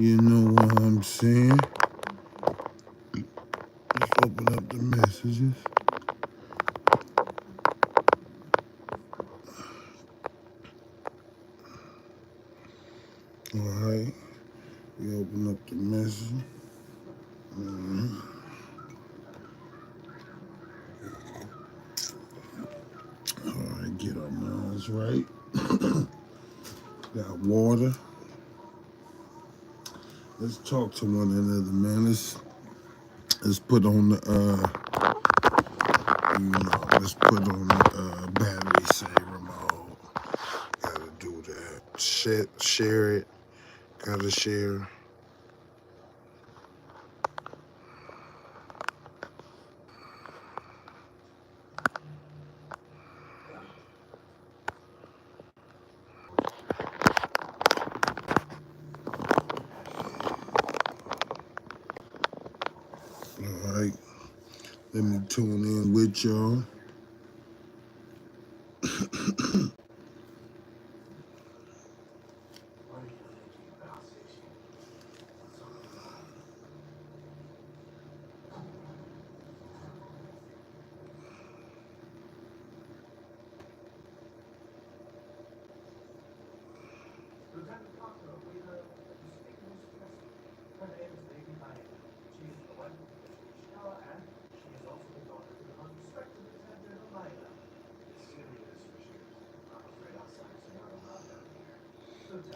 You know what I'm saying? Let's open up the messages. All right. We open up the message. All right, get our minds right. Got water. Let's talk to one another, man. Let's put on the let's put on the battery saver mode. Gotta do that. Share it. Gotta share. All right. Let me tune in with y'all.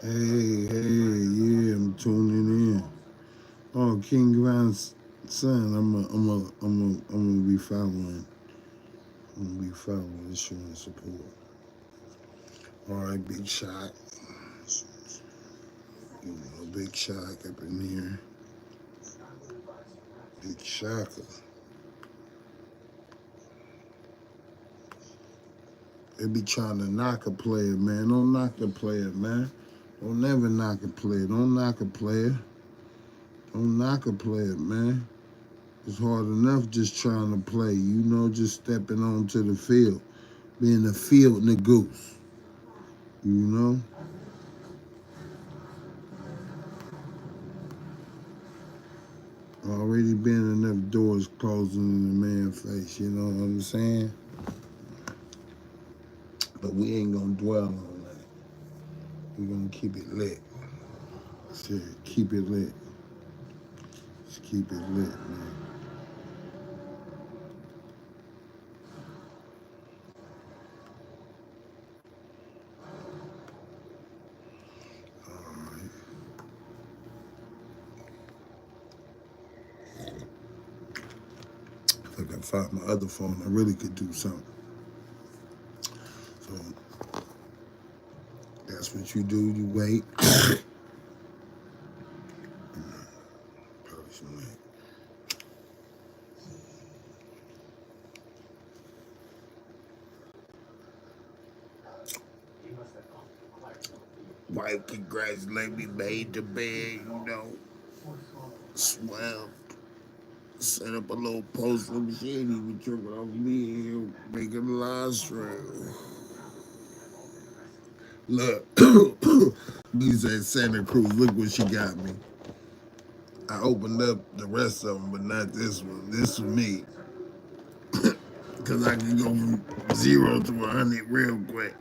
Yeah, I'm tuning in. Oh, King Grand's son, I'm gonna be following. I'm gonna be following, showing support. All right, big shot. You know, big shot up in here. Big Shaka. They be trying to knock a player, man. Don't knock the player, man. Don't never knock a player. Don't knock a player. Don't knock a player, man. It's hard enough just trying to play, you know, just stepping onto the field. Being a field goose, you know? Already been enough doors closing in the man's face, you know what I'm saying? But we ain't gonna dwell on that. We're gonna keep it lit. Shit, keep it lit. Just keep it lit, man. All right. If I can find my other phone, I really could do something. So that's what you do. You wait. Probably some lit. Wife congratulate me, made the bed, you know. Swell. Set up a little post from shit. He was tripping off me here, making a live stream. Look, he's at Santa Cruz. Look what she got me. I opened up the rest of them, but not this one. This was me. Because I can go from 0 to 100 real quick.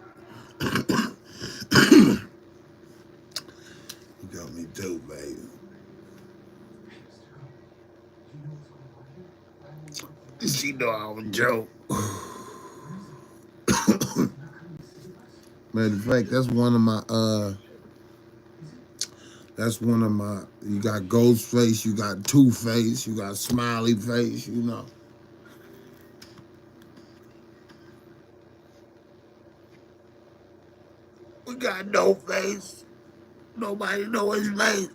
You got me too, baby. She know I was a joke. Matter of fact, that's one of my, you got Ghostface, you got Two-Face, you got Smiley Face, you know. We got no face. Nobody know his face.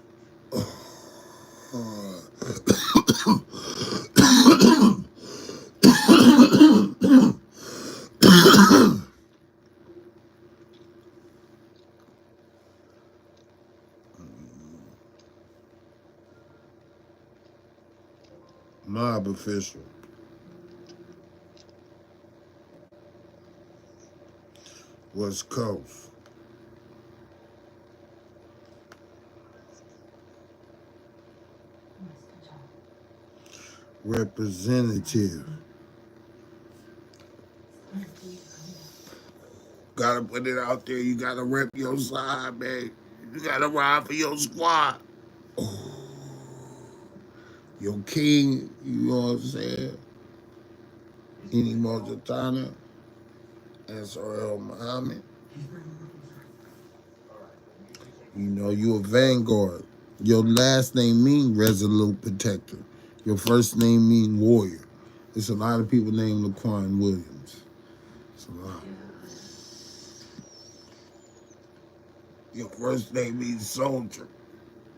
Mob official. West Coast. Representative. Gotta put it out there. You gotta rep your side, man. You gotta ride for your squad. Your king, you know what I'm saying? Any Mozatana, Ansar Muhammad. You know, you a vanguard. Your last name mean resolute protector. Your first name mean warrior. There's a lot of people named Laquan Williams. It's a lot. Your first name means soldier.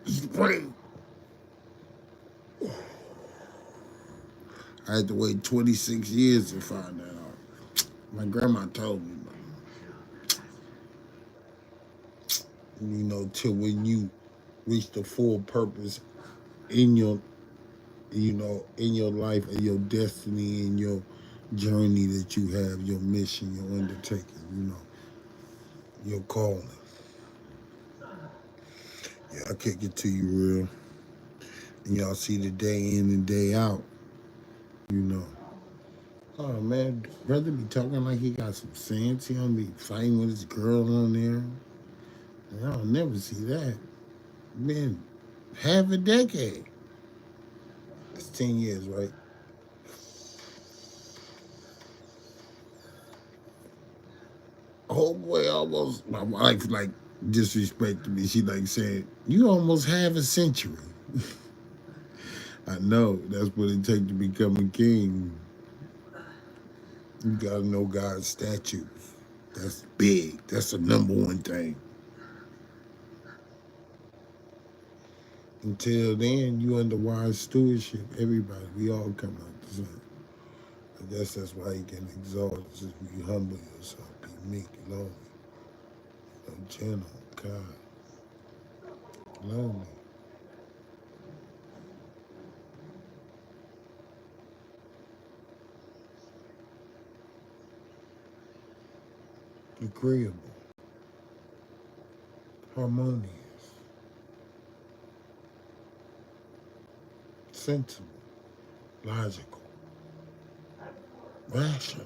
Spring. I had to wait 26 years to find that out. My grandma told me, you know, till when you reach the full purpose in your, you know, in your life and your destiny and your journey that you have, your mission, your undertaking, you know, your calling. Yeah, I kick it to you real. And y'all see the day in and day out, you know. Oh man, brother be talking like he got some sense. He don't be fighting with his girl on there. And I don't never see that. Man, half a decade. It's 10 years, right? Homeboy almost, my wife like disrespected me. She like said, you almost half a century. I know, that's what it takes to become a king. You gotta know God's statutes. That's big. That's the number one thing. Until then, you under wise stewardship. Everybody, we all come out the same. I guess that's why you can exalt. Just be humble yourself. Be meek, lowly, gentle, kind, lonely, agreeable, harmonious, sensible, logical, rational.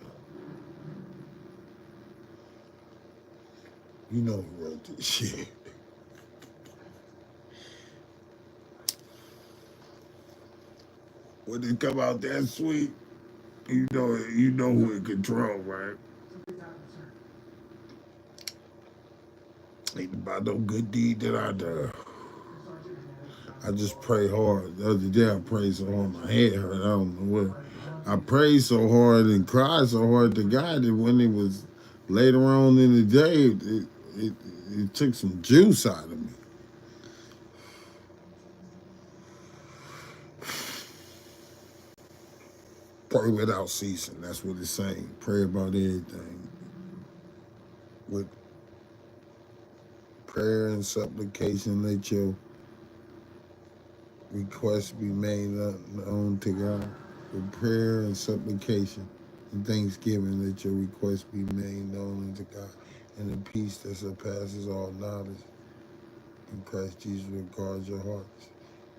You know who wrote this shit. When it come out that sweet, you know who in control, right? Ain't about no good deed that I do. I just pray hard. The other day I prayed so hard my head hurt. I don't know what. I prayed so hard and cried so hard to God that when it was later on in the day, it took some juice out of me. Pray without ceasing. That's what it's saying. Pray about everything. With prayer and supplication, let your requests be made known to God. With prayer and supplication and thanksgiving, let your requests be made known unto God. And the peace that surpasses all knowledge in Christ Jesus regards your hearts.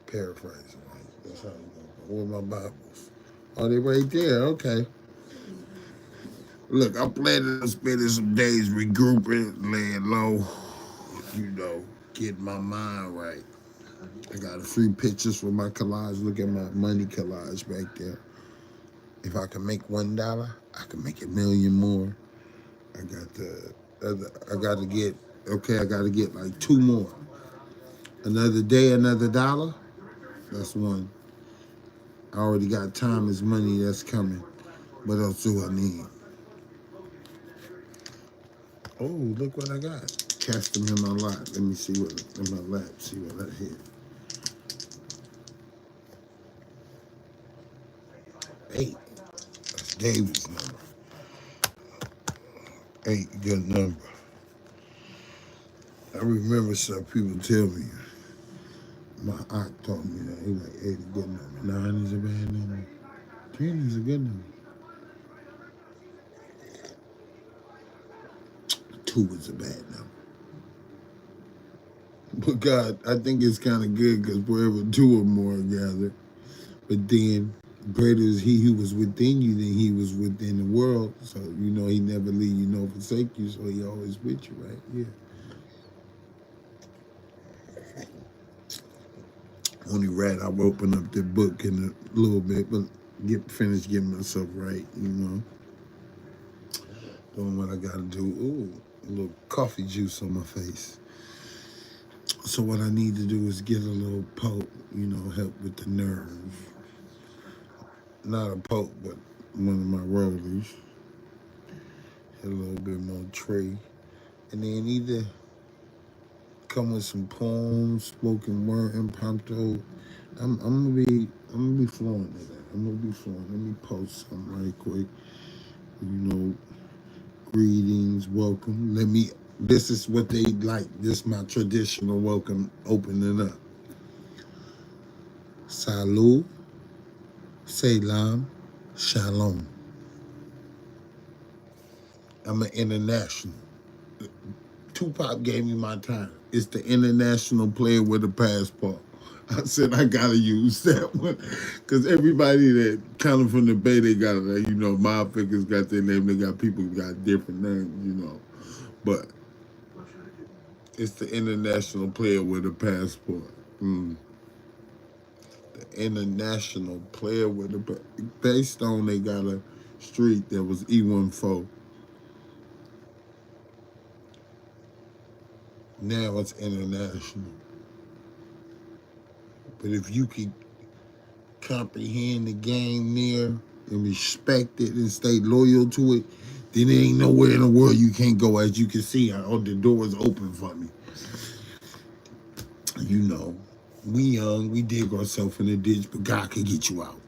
Paraphrasing, right? That's how you go. Where my Bibles? Oh, they right there. Okay. Look, I'm planning on spending some days regrouping, laying low, you know, getting my mind right. I got a few pictures for my collage. Look at my money collage back there. If I can make $1, I can make a million more. I got I got to get, okay, I got to get like 2 more. Another day, another dollar. That's one. I already got time is money that's coming. What else do I need? Oh, look what I got. Cast them in my lap. Let me see what in my lap. See what I hit. 8. That's David's number. 8, good number. I remember some people tell me. My aunt told me that. He was like, 8 is a good number. 9 is a bad number. 10 is a good number. 2 is a bad number. But God, I think it's kind of good because wherever two or more are gathered, but then greater is he who was within you than he was within the world. So, you know, he never leave you nor forsake you, so he always with you, right? Yeah. Only rat, I'll open up the book in a little bit, but finish getting myself right, you know. Doing what I gotta do. Ooh, a little coffee juice on my face. So what I need to do is get a little poke, you know, help with the nerve. Not a poke, but one of my rollers. A little bit more tree. And then either come with some poems, spoken word, impromptu. I'm gonna be flowing to that. I'm gonna be flowing. Let me post something right quick. You know, greetings, welcome. This is what they like. This is my traditional welcome opening up. Salut, salam, shalom. I'm an international. Tupac gave me my time. It's the international player with a passport. I said I gotta use that one because everybody that kind of from the Bay, they got it. You know, mob figures got their name. They got people who got different names. You know, but it's the international player with a passport. The international player with a based on they got a street that was E14. Now it's international. But if you could comprehend the game there and respect it and stay loyal to it, then there ain't nowhere in the world you can't go. As you can see, the door is open for me. You know, we young, we dig ourselves in the ditch, but God can get you out.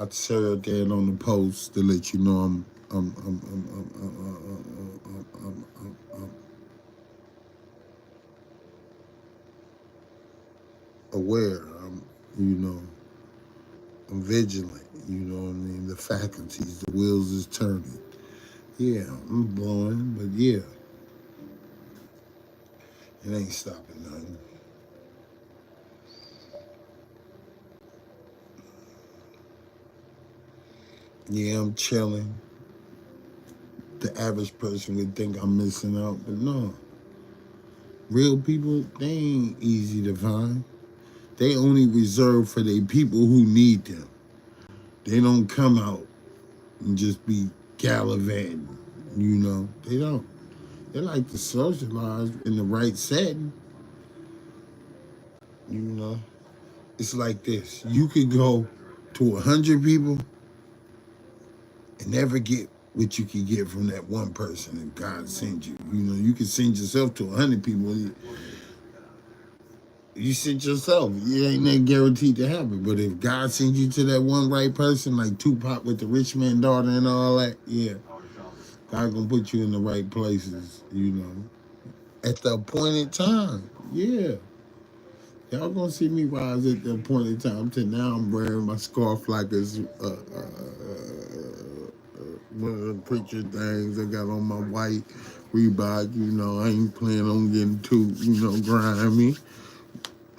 I shared that on the post to let you know I'm aware. You know, I'm vigilant. You know what I mean? The faculties, the wheels is turning. Yeah, I'm blowing, but yeah, it ain't stopping nothing. Yeah, I'm chilling. The average person would think I'm missing out, but no. Real people, they ain't easy to find. They only reserved for the people who need them. They don't come out and just be gallivanting, you know. They don't. They like to socialize in the right setting, you know. It's like this. You could go to 100 people and never get what you can get from that one person that God sends you. You know, you can send yourself to 100 people. You sent yourself. It ain't that guaranteed to happen. But if God sends you to that one right person, like Tupac with the rich man daughter and all that, yeah, God gonna put you in the right places, you know. At the appointed time, yeah. Y'all gonna see me rise at the appointed time. Till now, I'm wearing my scarf like it's one of the preacher things. I got on my white Reebok. You know, I ain't planning on getting too, you know, grimy.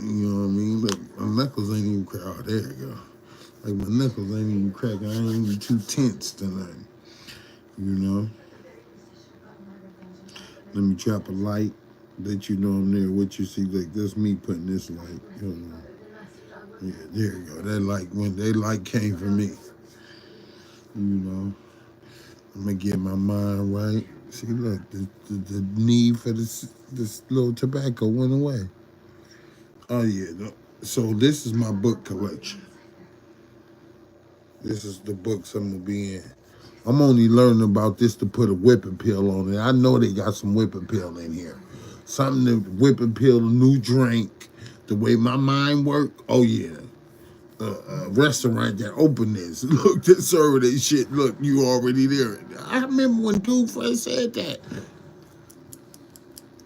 You know what I mean? But my knuckles ain't even crack. Oh, there you go. Like my knuckles ain't even cracking. I ain't even too tense tonight. You know? Let me drop a light. Let you know I'm there. What you see, like that's me putting this light. You know? Yeah, there you go. That light came from me. You know? I'm gonna get my mind right. See, look, the need for this little tobacco went away. Oh yeah. So this is my book collection. This is the books I'm gonna be in. I'm only learning about this to put a whipping pill on it. I know they got some whipping pill in here. Something to whipping pill, a new drink. The way my mind work, oh yeah. Restaurant that opened this. Look, to serve this shit. Look, you already there. I remember when dude first said that.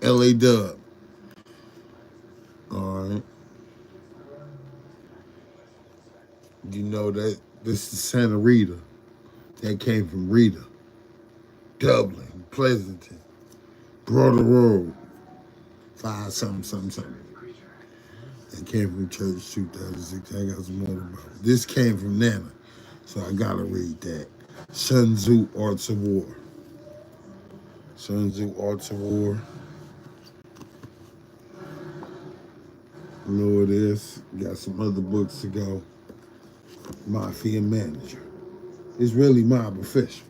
L.A. Dub. All right. You know that this is Santa Rita. That came from Rita. Dublin, Pleasanton, Broader Road. 5 something. It came from Church 2006. I got some more about it. This came from Nana, so I gotta read that. Sun Tzu Arts of War. Sun Tzu Arts of War. You know what it is? Got some other books to go. Mafia Manager. It's really mob official.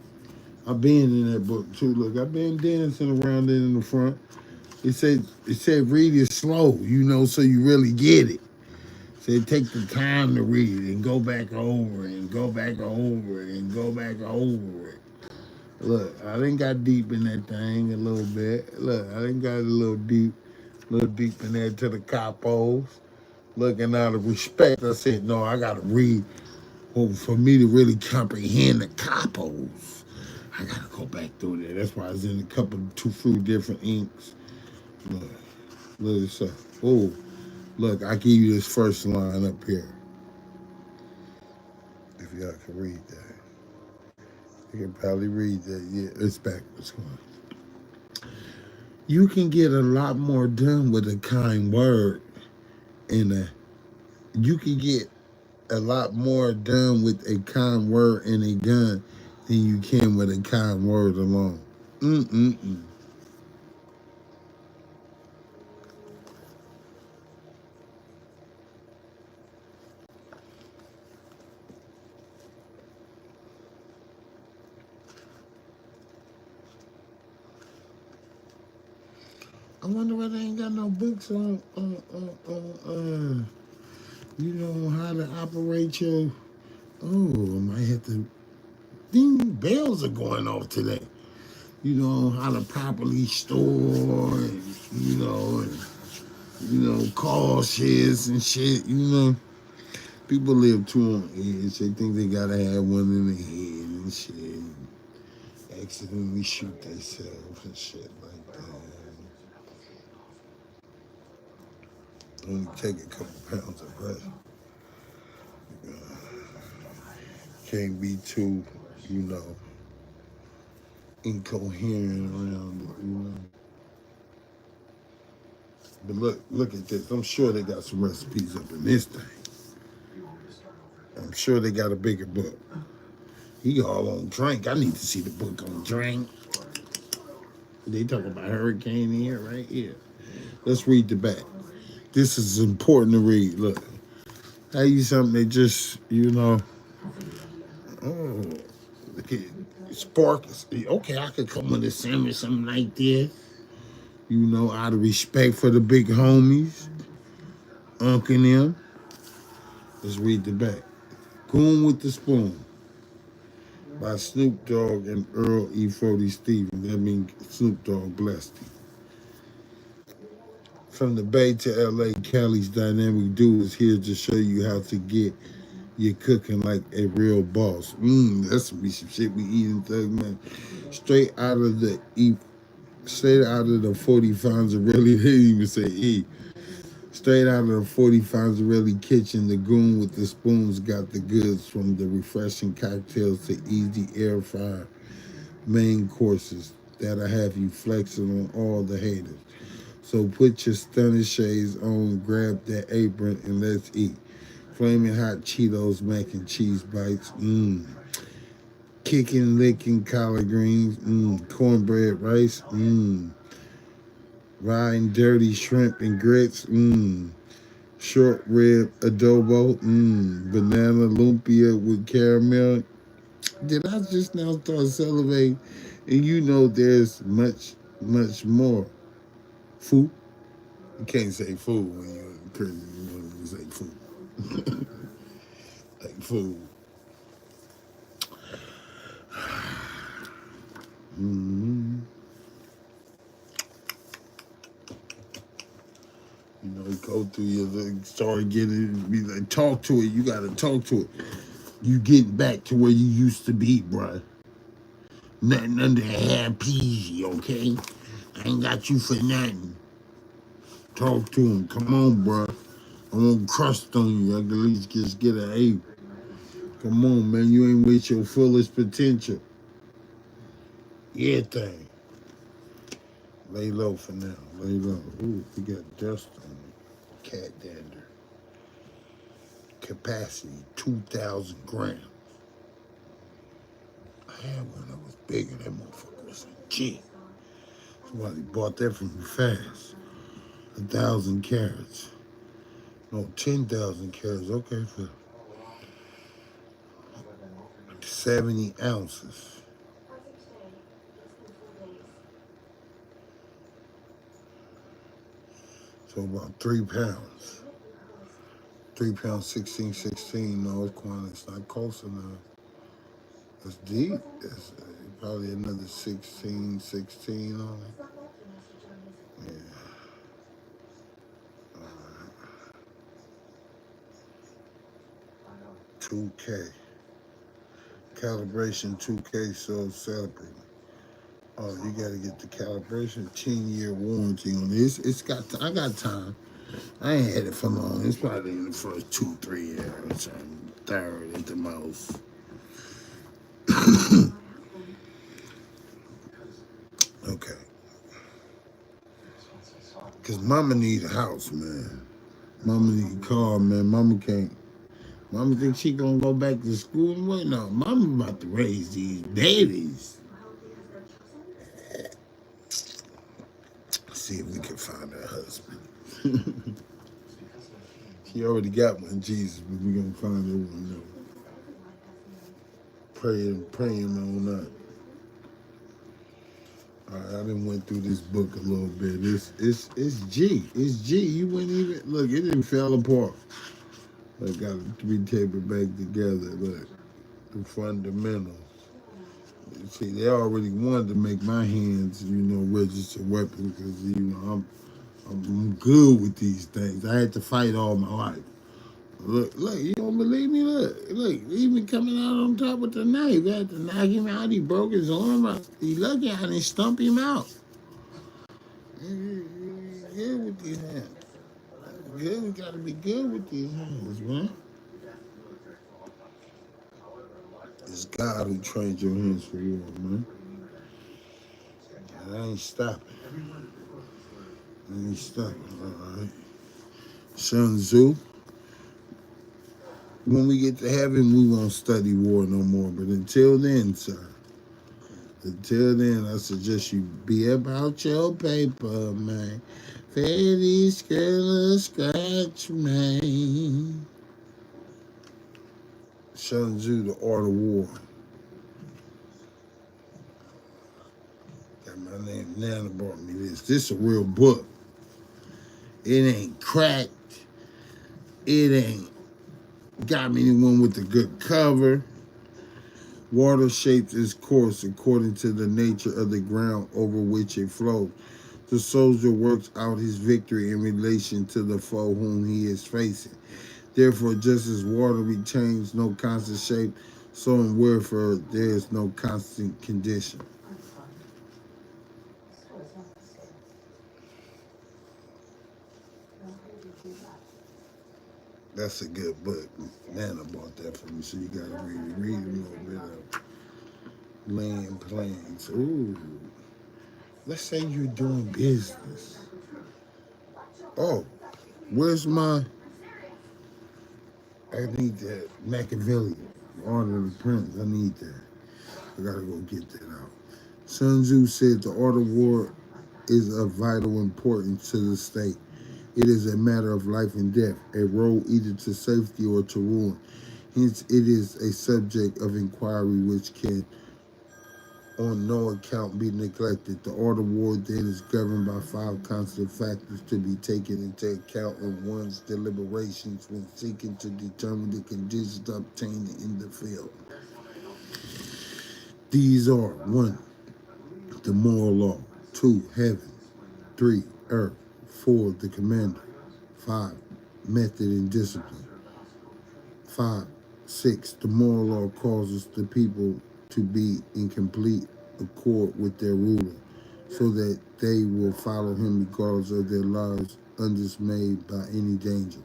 I've been in that book too. Look, I've been dancing around it in the front. It said read it slow, so you really get it. So take the time to read it and go back over it and go back over it and go back over it. Look, I done got deep in that thing a little bit. Look, I done got a little deep in there to the capos. Looking out of respect, I said, no, I gotta read. Well, for me to really comprehend the capos, I gotta go back through there. That's why I was in a couple, 2 different inks. Look at this. Oh, look, I give you this first line up here. If y'all can read that. You can probably read that. Yeah, it's backwards. You can get a lot more done with a kind word you can get a lot more done with a kind word and a gun than you can with a kind word alone. Mm-mm-mm. I wonder why they ain't got no books on how to operate your. Oh, I might have to. Ding, bells are going off today. How to properly store, cautious and shit. People live too on edge. They think they gotta have one in the head and shit. Accidentally shoot themselves and shit like that. Only take a couple pounds of pressure. Can't be too, incoherent around it. But look at this. I'm sure they got some recipes up in this thing. I'm sure they got a bigger book. He all on drink. I need to see the book on drink. They talk about hurricane here, right here. Let's read the back. This is important to read. Look, tell you something. They just, oh, look at Spark. Okay, I could come with a sandwich, something like this. Out of respect for the big homies, Uncle and them. Let's read the back. Goon with the Spoon by Snoop Dogg and Earl E. 40 Stevens. That means Snoop Dogg blessed him. From the Bay to LA, Cali's dynamic dude is here to show you how to get your cooking like a real boss. That's some shit we eating, thug man. Straight out of the 40 Fonzarelli, they didn't even say E. Straight out of the 40 Fonzarelli kitchen, the goon with the spoons got the goods, from the refreshing cocktails to easy air fryer main courses that'll have you flexing on all the haters. So put your stunning shades on, grab that apron, and let's eat. Flaming hot Cheetos, mac and cheese bites, kicking, licking collard greens, cornbread rice, riding dirty shrimp and grits, short rib adobo, banana lumpia with caramel. Did I just now start salivating? And there's much, much more. Food. You can't say food when you're in prison. You say food. Like food. Mm-hmm. Go through your start getting be like, talk to it. You gotta talk to it. You get back to where you used to be, bruh. Nothing under a half peasy, okay? I ain't got you for nothing. Talk to him. Come on, bruh. I won't crust on you. I can at least just get an A. Come on, man. You ain't reached your fullest potential. Everything. Lay low for now. Lay low. Ooh, we got dust on it. Cat dander. Capacity 2,000 grams. I had one that was bigger. That motherfucker was a G. Somebody bought that from me fast. 1,000 carats. No, 10,000 carats. Okay, for 70 ounces. So about 3 pounds. 3 pounds, 16. No, it's not close enough. That's deep. That's probably another 16 on it. Yeah. 2K. Calibration 2K, so separate. Oh, you gotta get the calibration. 10-year warranty on this. I got time. I ain't had it for long. It's probably in the first 2-3 years. Third at the most. Okay. Cause mama need a house, man. Mama need a car, man. Mama can't. Mama think she gonna go back to school and what? No, mama about to raise these babies. See if we can find her husband. She already got one, Jesus, but we gonna find her one though. Praying on that. All right, I done went through this book a little bit. It's G. It's G. You wouldn't even look. It didn't fell apart. I got to be tapered back together. Look, the fundamentals. See, they already wanted to make my hands, register weapons because I'm good with these things. I had to fight all my life. Look, you don't believe me? Look, even coming out on top with the knife. I had to knock him out. He broke his arm out. He lucky I didn't stump him out. Good with these hands. Good, we gotta be good with these hands, man. It's God who trained your hands for war, man. And I ain't stopping. All right. Sun Tzu. When we get to heaven, we won't study war no more. But until then, sir, I suggest you be about your paper, man. Fairly scared scratch, man. Sun Tzu, The Art of War. Got my name. Nana brought me this. This is a real book. It ain't cracked. It ain't got me one with a good cover. Water shapes its course according to the nature of the ground over which it flows. The soldier works out his victory in relation to the foe whom he is facing. Therefore, just as water retains no constant shape, so in warfare there is no constant condition. That's a good book. Nana bought that for me, so you gotta read a little bit of land plans. Ooh. Let's say you're doing business. Oh, where's I need that Machiavelli, Art of the Prince. I need that. I gotta go get that out. Sun Tzu said the art of war is of vital importance to the state. It is a matter of life and death, a road either to safety or to ruin. Hence, it is a subject of inquiry which can on no account be neglected. The art of war then is governed by 5 constant factors to be taken into account in one's deliberations when seeking to determine the conditions obtained in the field. These are 1. The moral law, 2. Heaven, 3. Earth, 4. The commander, 5. Method and discipline, 5. 6. The moral law causes the people to be in complete accord with their ruler, so that they will follow him regardless of their lives undismayed by any danger.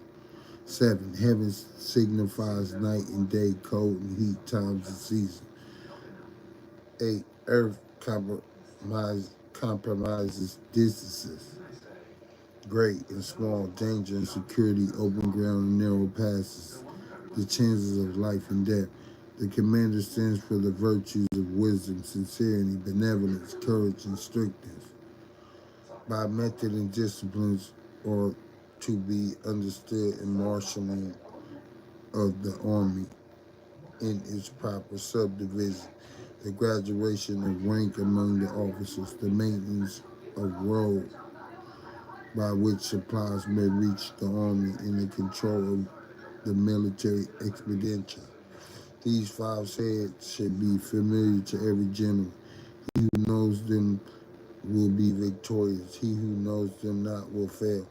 7. Heaven signifies night and day, cold and heat, times and seasons. 8. Earth compromises distances, great and small, danger and security, open ground and narrow passes, the chances of life and death. The commander stands for the virtues of wisdom, sincerity, benevolence, courage, and strictness. By method and disciplines are to be understood in marshaling of the army in its proper subdivision, the graduation of rank among the officers, the maintenance of road by which supplies may reach the army, and the control of the military expenditure. These five heads should be familiar to every general. He who knows them will be victorious. He who knows them not will fail.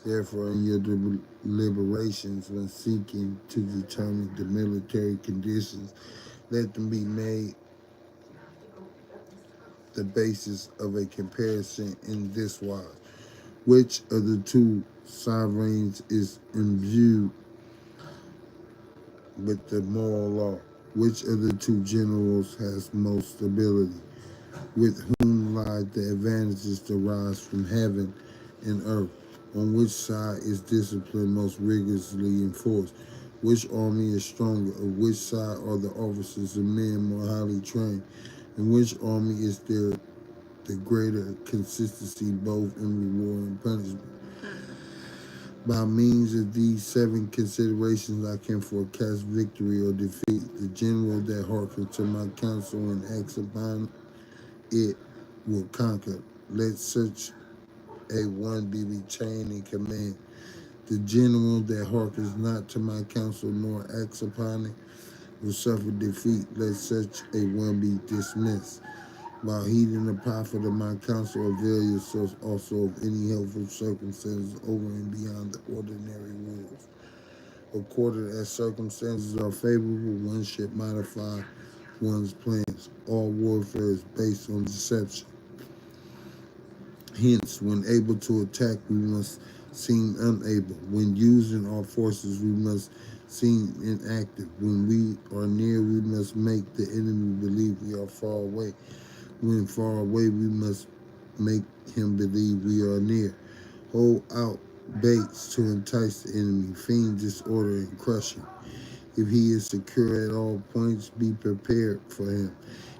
Therefore, in your deliberations, when seeking to determine the military conditions, let them be made the basis of a comparison in this wise. Which of the two sovereigns is imbued with the moral law? Which of the two generals has most ability? With whom lie the advantages derived from heaven and earth? On which side is discipline most rigorously enforced? Which army is stronger? Of which side are the officers and men more highly trained? In which army is there the greater consistency both in reward and punishment? By means of these seven considerations, I can forecast victory or defeat. The general that hearkens to my counsel and acts upon it will conquer. Let such a one be retained in command. The general that hearkens not to my counsel nor acts upon it will suffer defeat. Let such a one be dismissed. While heeding the profit of my counsel, avail yourselves also of any helpful circumstances over and beyond the ordinary rules. According as circumstances are favorable, one should modify one's plans. All warfare is based on deception. Hence, when able to attack, we must seem unable. When using our forces, we must seem inactive. When we are near, we must make the enemy believe we are far away. When far away, we must make him believe we are near. Hold out baits to entice the enemy, feign disorder and crush him. If he is secure at all points, be prepared for him.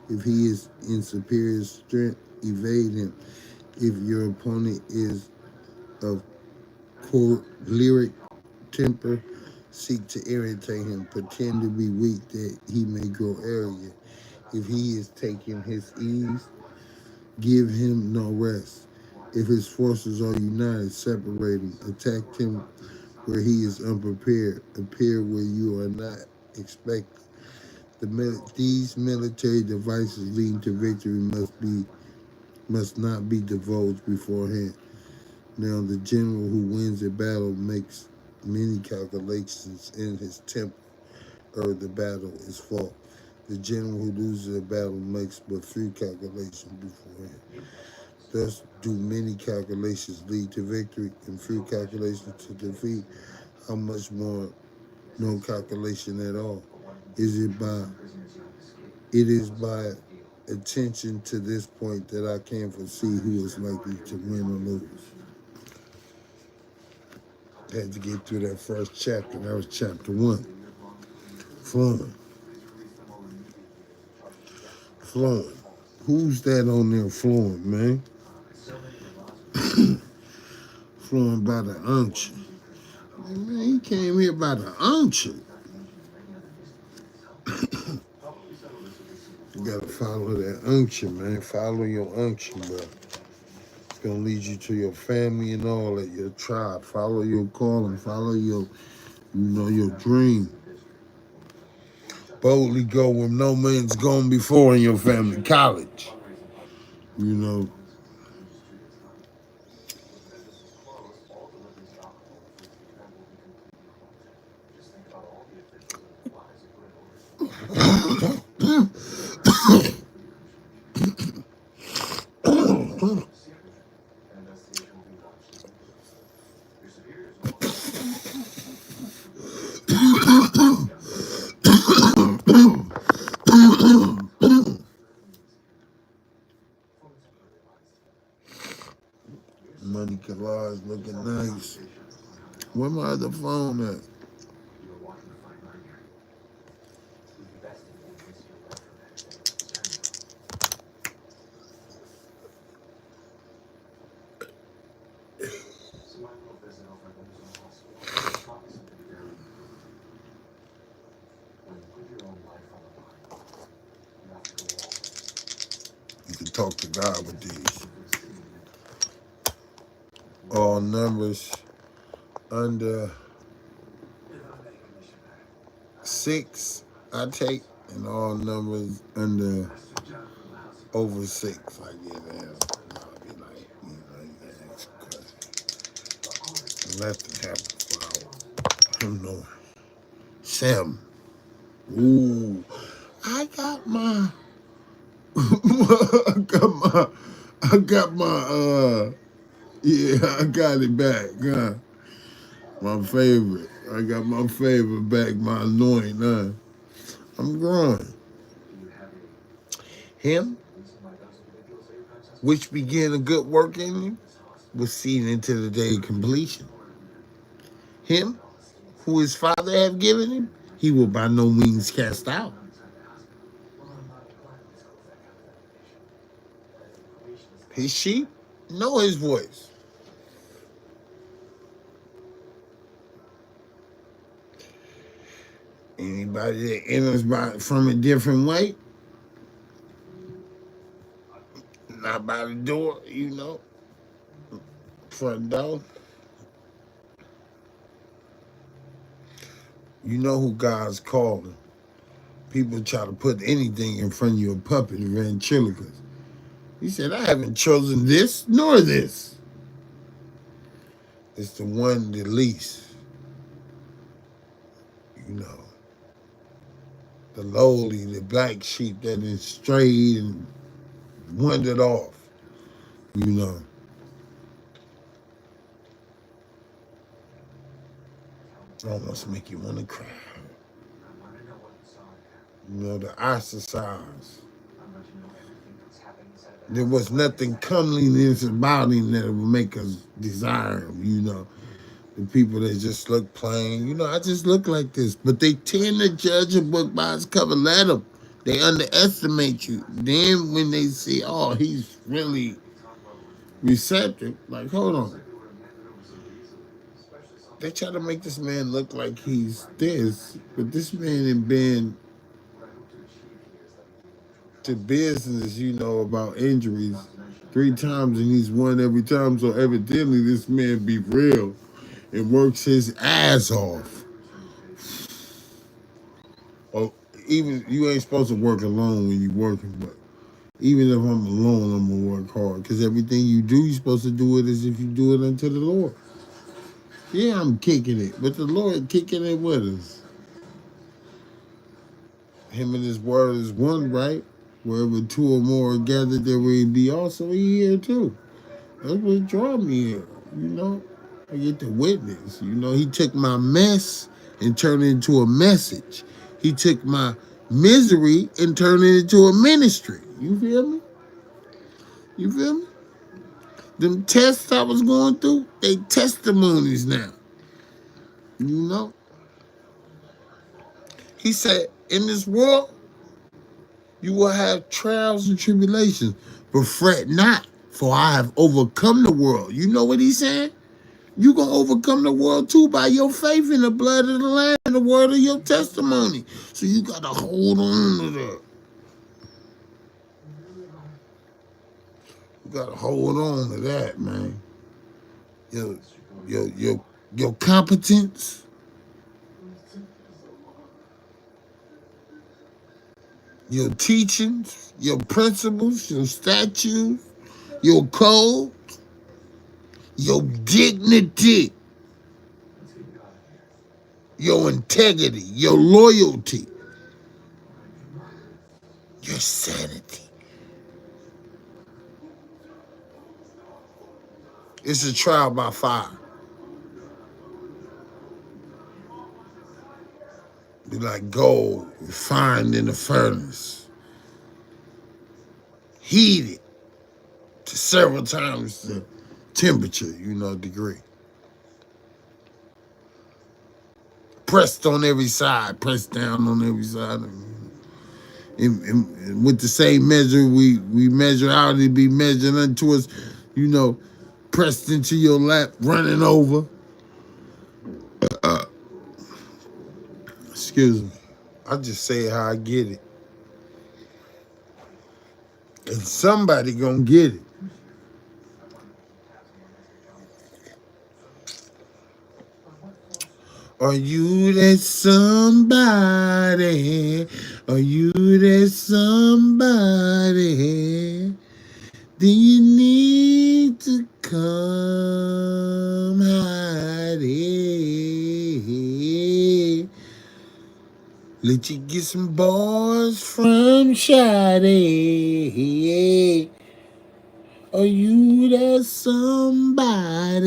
If he is in superior strength, evade him. If your opponent is of choleric temper, seek to irritate him. Pretend to be weak that he may grow arrogant. If he is taking his ease, give him no rest. If his forces are united, separate him. Attack him where he is unprepared. Appear where you are not expected. These military devices leading to victory must not be divulged beforehand. Now, the general who wins a battle makes many calculations in his temper, or the battle is fought. The general who loses a battle makes but few calculations beforehand. Thus do many calculations lead to victory and few calculations to defeat. How much more no calculation at all? It is by attention to this point that I can foresee who is likely to win or lose. Had to get through that first chapter. That was chapter 1. Flowing. Flowing. Who's that on there flowing, man? Flowing by the unction. Man, he came here by the unction. You gotta follow that unction, man. Follow your unction, bro. It's gonna lead you to your family and all that, your tribe. Follow your calling. Follow your, your dream. Boldly go where no man's gone before in your family. College. You know. other phone at? You can talk to God with these. All numbers under 6, I take, and all numbers under over 6, I get out. I'll be like, you ask a question. Let them have the flower. I'm knowing. Sam. Ooh. I got my yeah, I got it back, huh? My favorite. I got my favorite back, my anointing, huh? I'm growing. Him, which began a good work in you, was seen into the day of completion. Him, who his father have given him, he will by no means cast out. His sheep know his voice. Anybody that enters from a different way, not by the door, front door. You know who God's calling. People try to put anything in front of you, a puppet, ventriloquist. He said, I haven't chosen this nor this. It's the one, the least. The lowly, the black sheep that is strayed and wandered off. It almost make you want to cry. The ostracized. There was nothing comeliness about him that would make us desire him, The people that just look plain, I just look like this. But they tend to judge a book by its cover. Let them. They underestimate you. Then when they see, oh, he's really receptive, like, hold on. They try to make this man look like he's this, but this man had been to business, about injuries 3 times, and he's won every time. So evidently this man be real and works his ass off. Oh, even you ain't supposed to work alone when you're working, but even if I'm alone, I'm gonna work hard, because everything you do, you're supposed to do it as if you do it unto the Lord. Yeah, I'm kicking it, but the Lord kicking it with us. Him and his word is one, right? Wherever 2 or more are gathered, there will be also here too. That's what draw me here, I get to witness. He took my mess and turned it into a message. He took my misery and turned it into a ministry. You feel me? You feel me? Them tests I was going through, they testimonies now. He said, in this world, you will have trials and tribulations, but fret not, for I have overcome the world. You know what he's saying? You're going to overcome the world too by your faith in the blood of the Lamb and the word of your testimony. So you got to hold on to that. You got to hold on to that, man. Your competence, your teachings, your principles, your statutes, your code, your dignity, your integrity, your loyalty, your sanity. It's a trial by fire. Be like gold refined in the furnace, heated to several times the temperature, degree. pressed on every side, pressed down on every side. And with the same measure we measure out, it be measured unto us, you know, pressed into your lap, running over. Excuse me. I just say how I get it. And somebody gonna get it. Are you that somebody? Are you that somebody? Do you need to come hiding? Let you get some boys from Shady. Are you that somebody?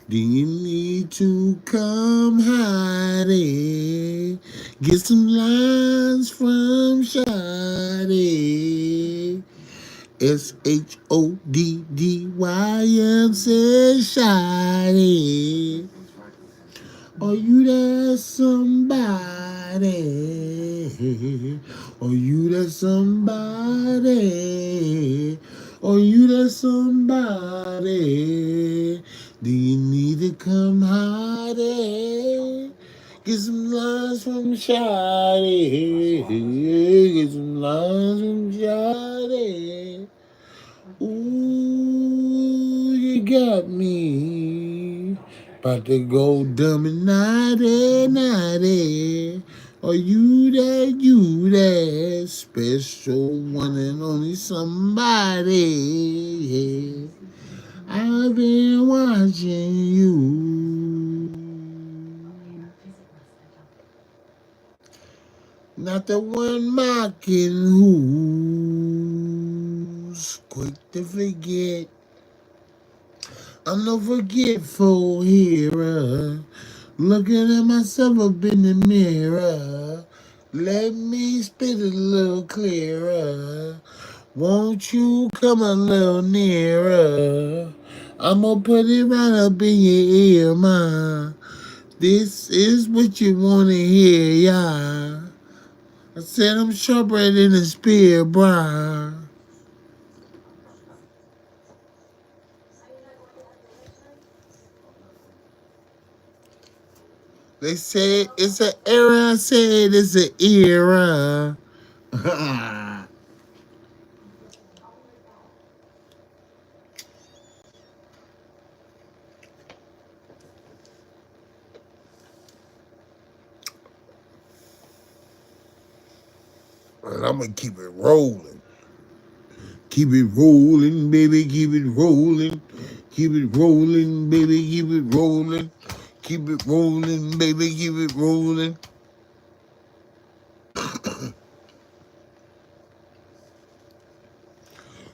Do you need to come hiding? Get some lines from Shady. SHODDYM says Shady. Are you that somebody? Are you that somebody? Are you that somebody? Do you need to come hiding? Get some lines from Shady. Get some lines from Shady. Ooh, you got me. About to go dumb and naughty. Are you that special one and only somebody? I've been watching you. Not the one mocking who's quick to forget. I'm no forgetful hearer. Looking at myself up in the mirror. Let me spit a little clearer. Won't you come a little nearer? I'ma put it right up in your ear, ma. This is what you wanna hear, yeah. I said I'm sharper than a spear, bruh. They said it's an era. I said it's an era. And I'm gonna keep it rolling. Keep it rolling, baby. Keep it rolling. Keep it rolling, baby. Keep it rolling. Keep it rolling, baby. Keep it rolling.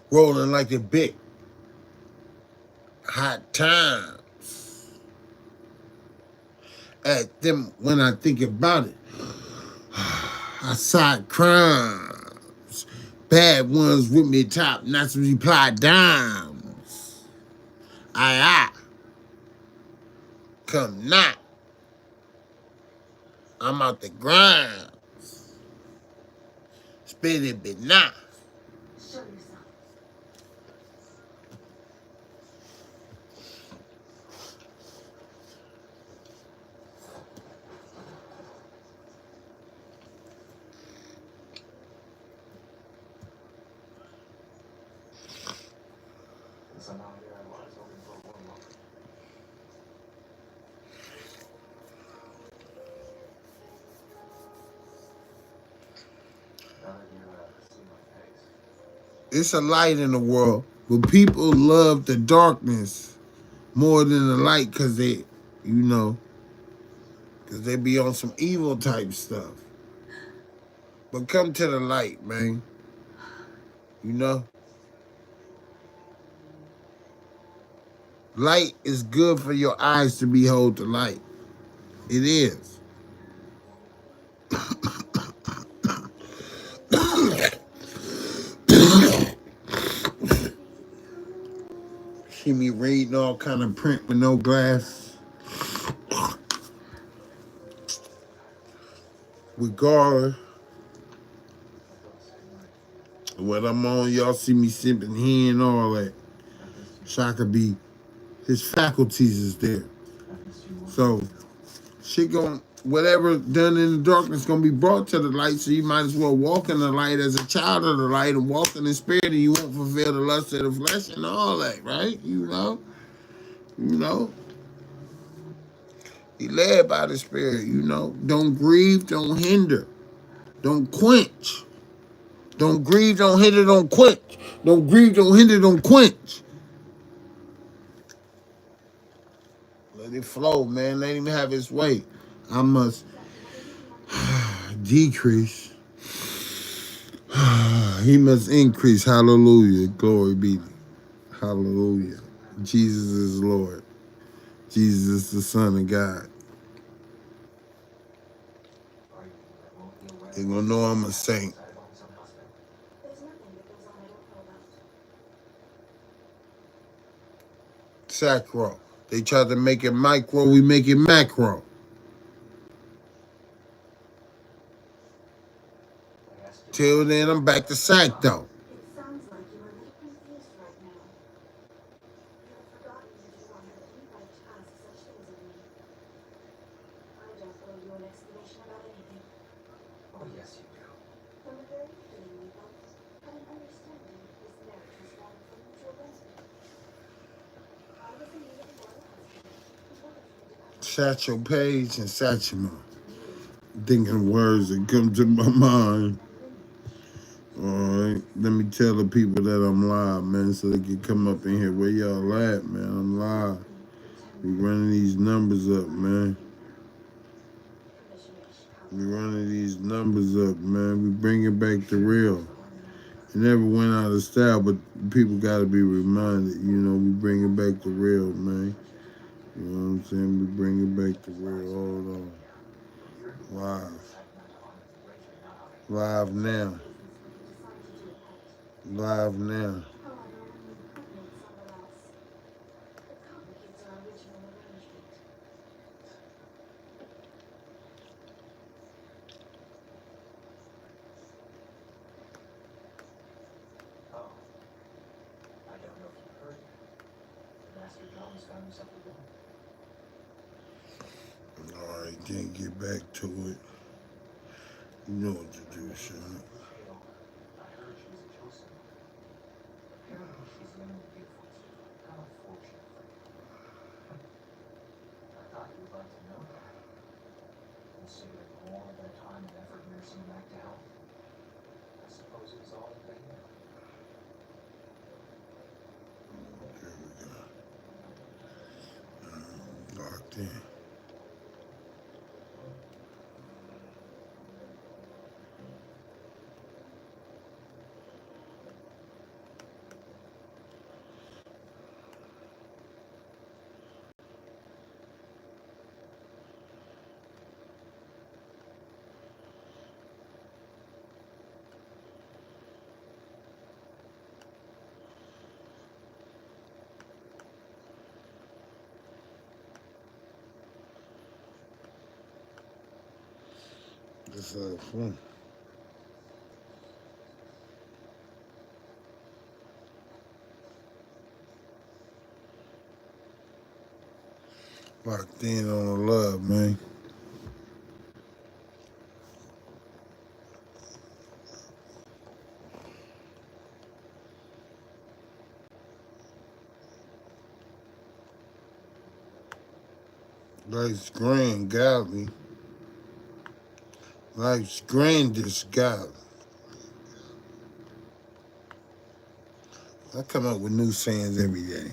Rolling like a big hot time. At them when I think about it. I side crimes. Bad ones with me top, not to reply dimes. I come not. I'm out the grind. Spit it, but not. It's a light in the world, but people love the darkness more than the light because they, because they be on some evil type stuff. But come to the light, man. You know? Light is good for your eyes to behold the light. It is. See me reading all kind of print with no glass. Regardless of what I'm on, y'all see me sipping here and all that. Shaka be, his faculties is there. So shit gon' whatever done in the darkness gonna be brought to the light. So you might as well walk in the light as a child of the light and walk in the spirit, and you won't fulfill the lust of the flesh and all that, right? You know. Be led by the spirit, you know. Don't grieve, don't hinder, don't quench. Don't grieve, don't hinder, don't quench. Don't grieve, don't hinder, don't quench. Let it flow, man. Let him have his way. I must decrease. He must increase. Hallelujah. Glory be. Hallelujah. Jesus is Lord. Jesus is the Son of God. They're going to know I'm a saint. Sacro. They tried to make it micro, we make it macro. Till then, I'm back to sack, though. Satchel Page and Satchel. Thinking words that come to my mind. All right, let me tell the people that I'm live, man, so they can come up in here. Where y'all at, man? I'm live. We running these numbers up, man. We running these numbers up, man. We bringing back the real. It never went out of style, but people got to be reminded, you know, we bringing back the real, man. You know what I'm saying? We bringing back the real. Hold on. Live. Live now. Live now. All right, can't get back to it. You know what to do, Sean. Locked in. It's fun. Locked in on the love, man. Life's grand, godly. Life's grandest, godly. I come up with new sayings every day.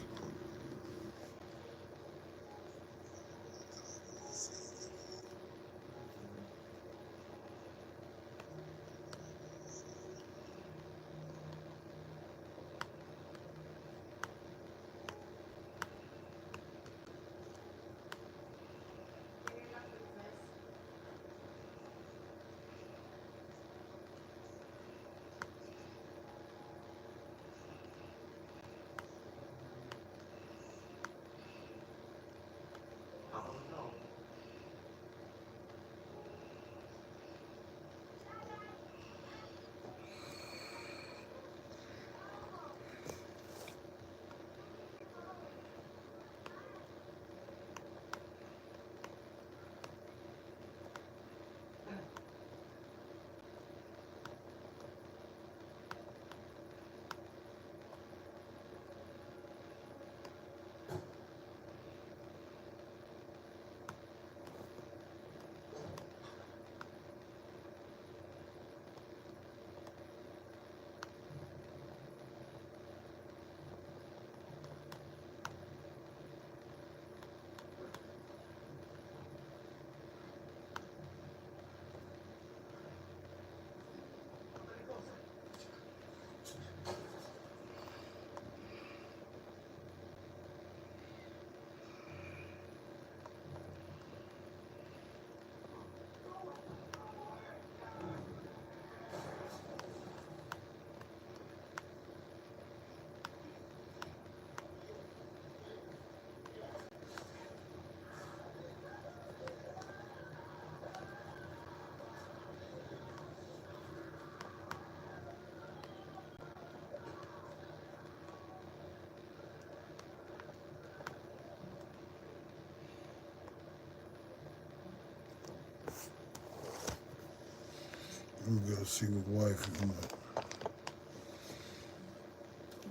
Let me go see what wife is like.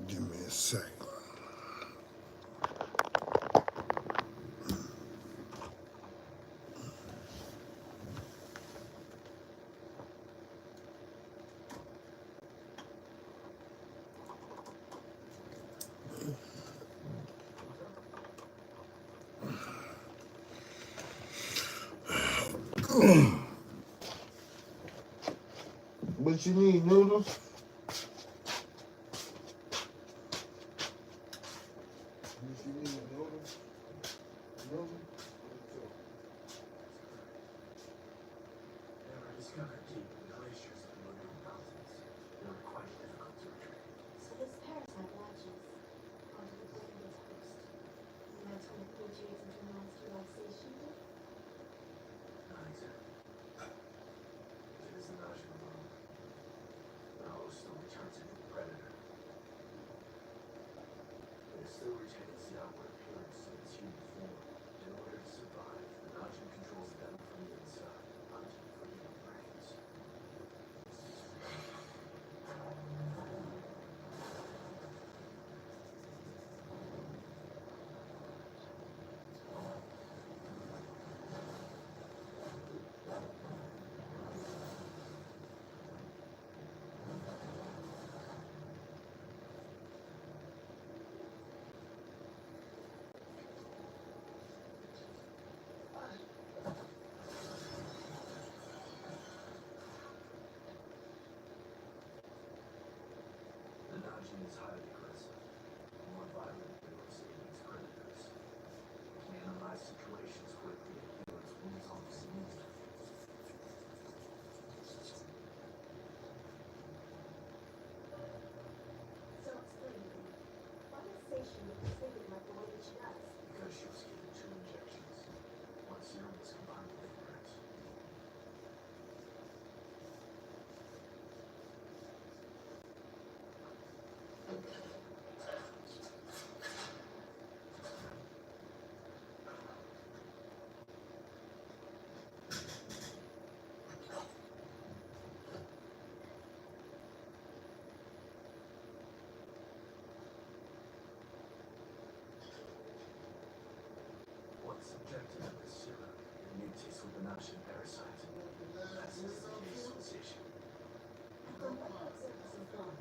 Give me a sec. What you need, noodles? What you need, noodles? Noodles? They were discovered deep in the glaciers of the Northern Mountains. They were quite difficult to retrieve. So this parasite latches onto the brain of its host. And that's when it mutates into a monster like say Shaka? Not exactly. It is the Najim alone. The host only turns into a predator. It still retains the outward appearance of its human form. In order to survive, the Najim controls them from the inside, hunting for human brains. The Najim is highly aggressive, more violent than most apex predators. It can analyze situations quickly and heal its wounds almost immediately. So explain to me, why does Seishin get triggered like the way that she does? Because she was given 2 injections. One serum was combined with ignorance. Once subjected to this serum, it mutates with the Najim parasite. That's the case with Seishin. Then what makes it so strong?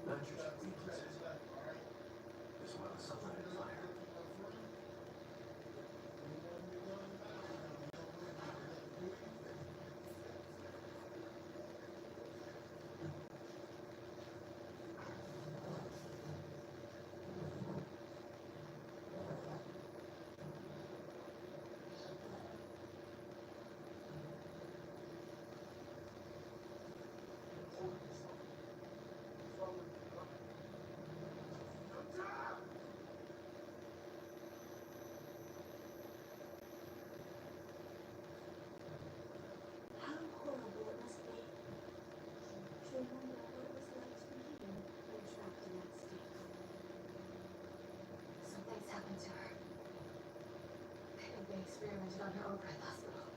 Nitrogen weakens it, as well as sunlight and fire. How horrible it must be to remember what it was like to be human when trapped in that state. Something's happened to her. I think they experimented on her over at the hospital.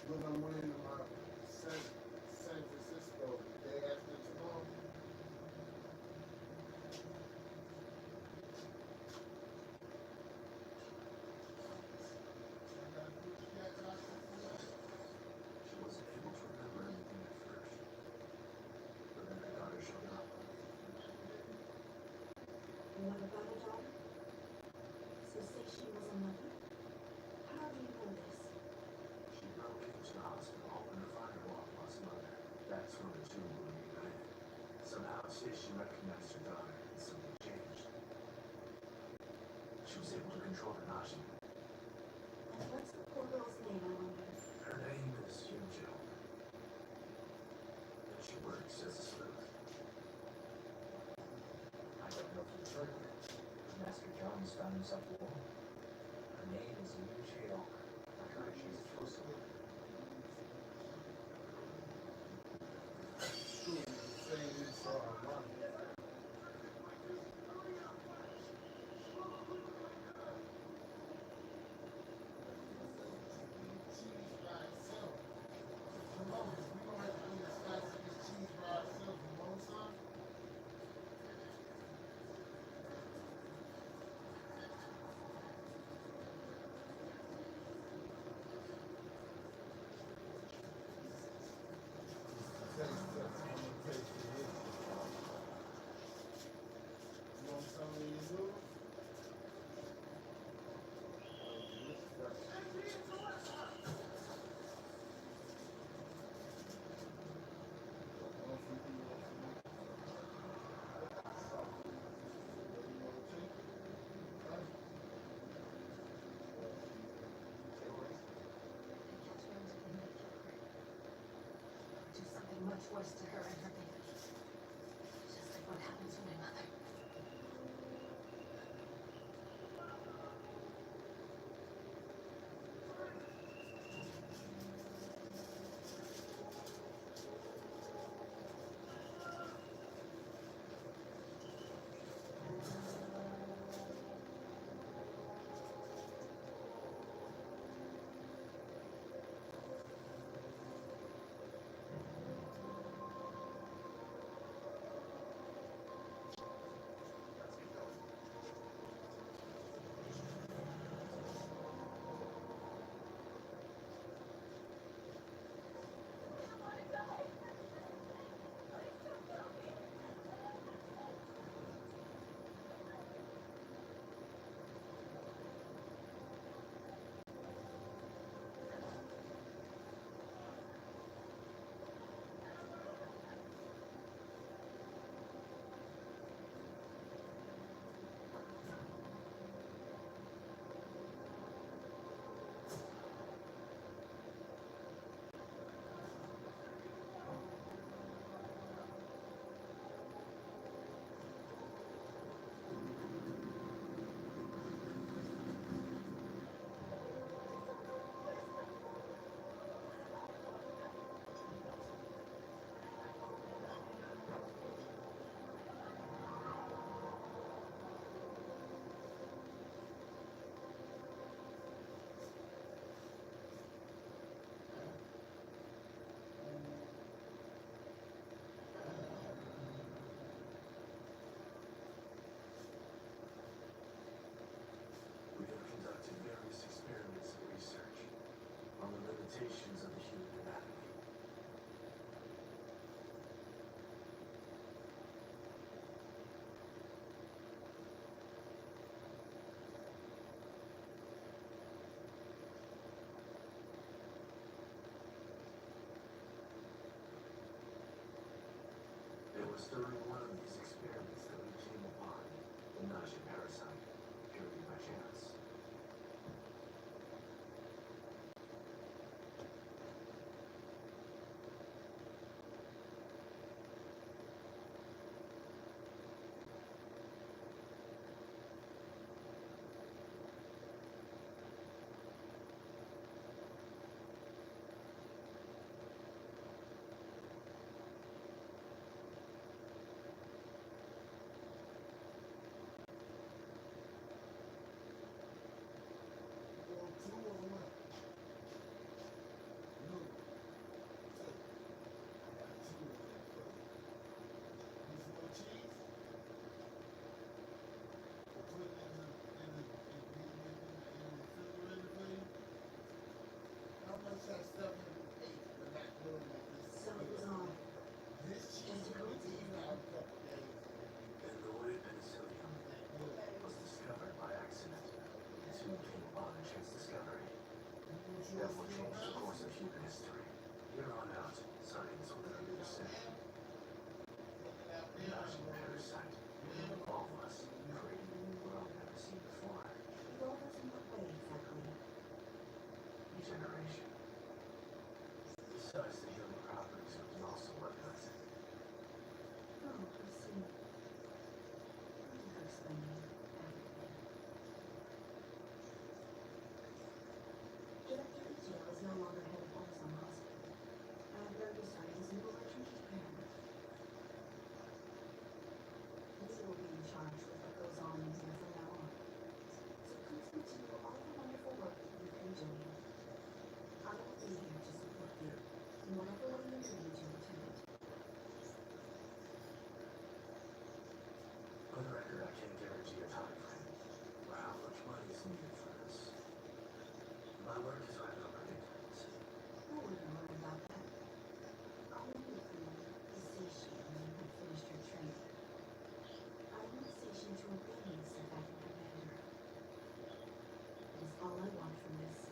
When I'm waiting in my San Francisco the day after tomorrow. She wasn't able to remember anything at first, but then her daughter showed up. You never got a daughter? So say she was a mother? How do you know this? She broke into the hospital hoping to find her long-lost mother. That's when the two were reunited. Somehow, she recognized her daughter, and something changed. She was able to control her nausea. And what's the poor girl's name, I wonder? Her name is Junjo, and she works as a sleuth. I don't know for certain. Master Jones found himself a woman. Her name is Junjo. I heard she's exclusive. True, saying this so ironic. Cheese by itself. Come on, we don't have to eat a slice of this cheese by ourselves. You want some? Taste test. I'm gonna taste it. You want some of these noodles? Do something much worse to her and her baby. Just like what happened to my mother. We have conducted various experiments and research on the limitations of the human anatomy. It was during one of these experiments that we came upon the nausea parasite, purely by chance. keep history. Here on out, science will be the session. Imagine a parasite. All of us creating a new world never seen before. Evolve us in what way exactly? Regeneration. Besides the healing properties, we can also weaponize it. Oh, I see. Thank you for explaining everything. Director Ichio is no longer head of Ansar Hospital. I've learned you started his new election to Japan. He will be in charge with what goes on in here from now on. So please continue all the wonderful work that you've been doing. I will be here to support you in whatever way you need me to, Lieutenant. For the record, I can't guarantee a time frame or how much money is needed for this. My work is rather unpredictable. I wouldn't worry about that. All I need from you is station when you have finished your training. I want station to obey me as their acting commander. That is all I want from this.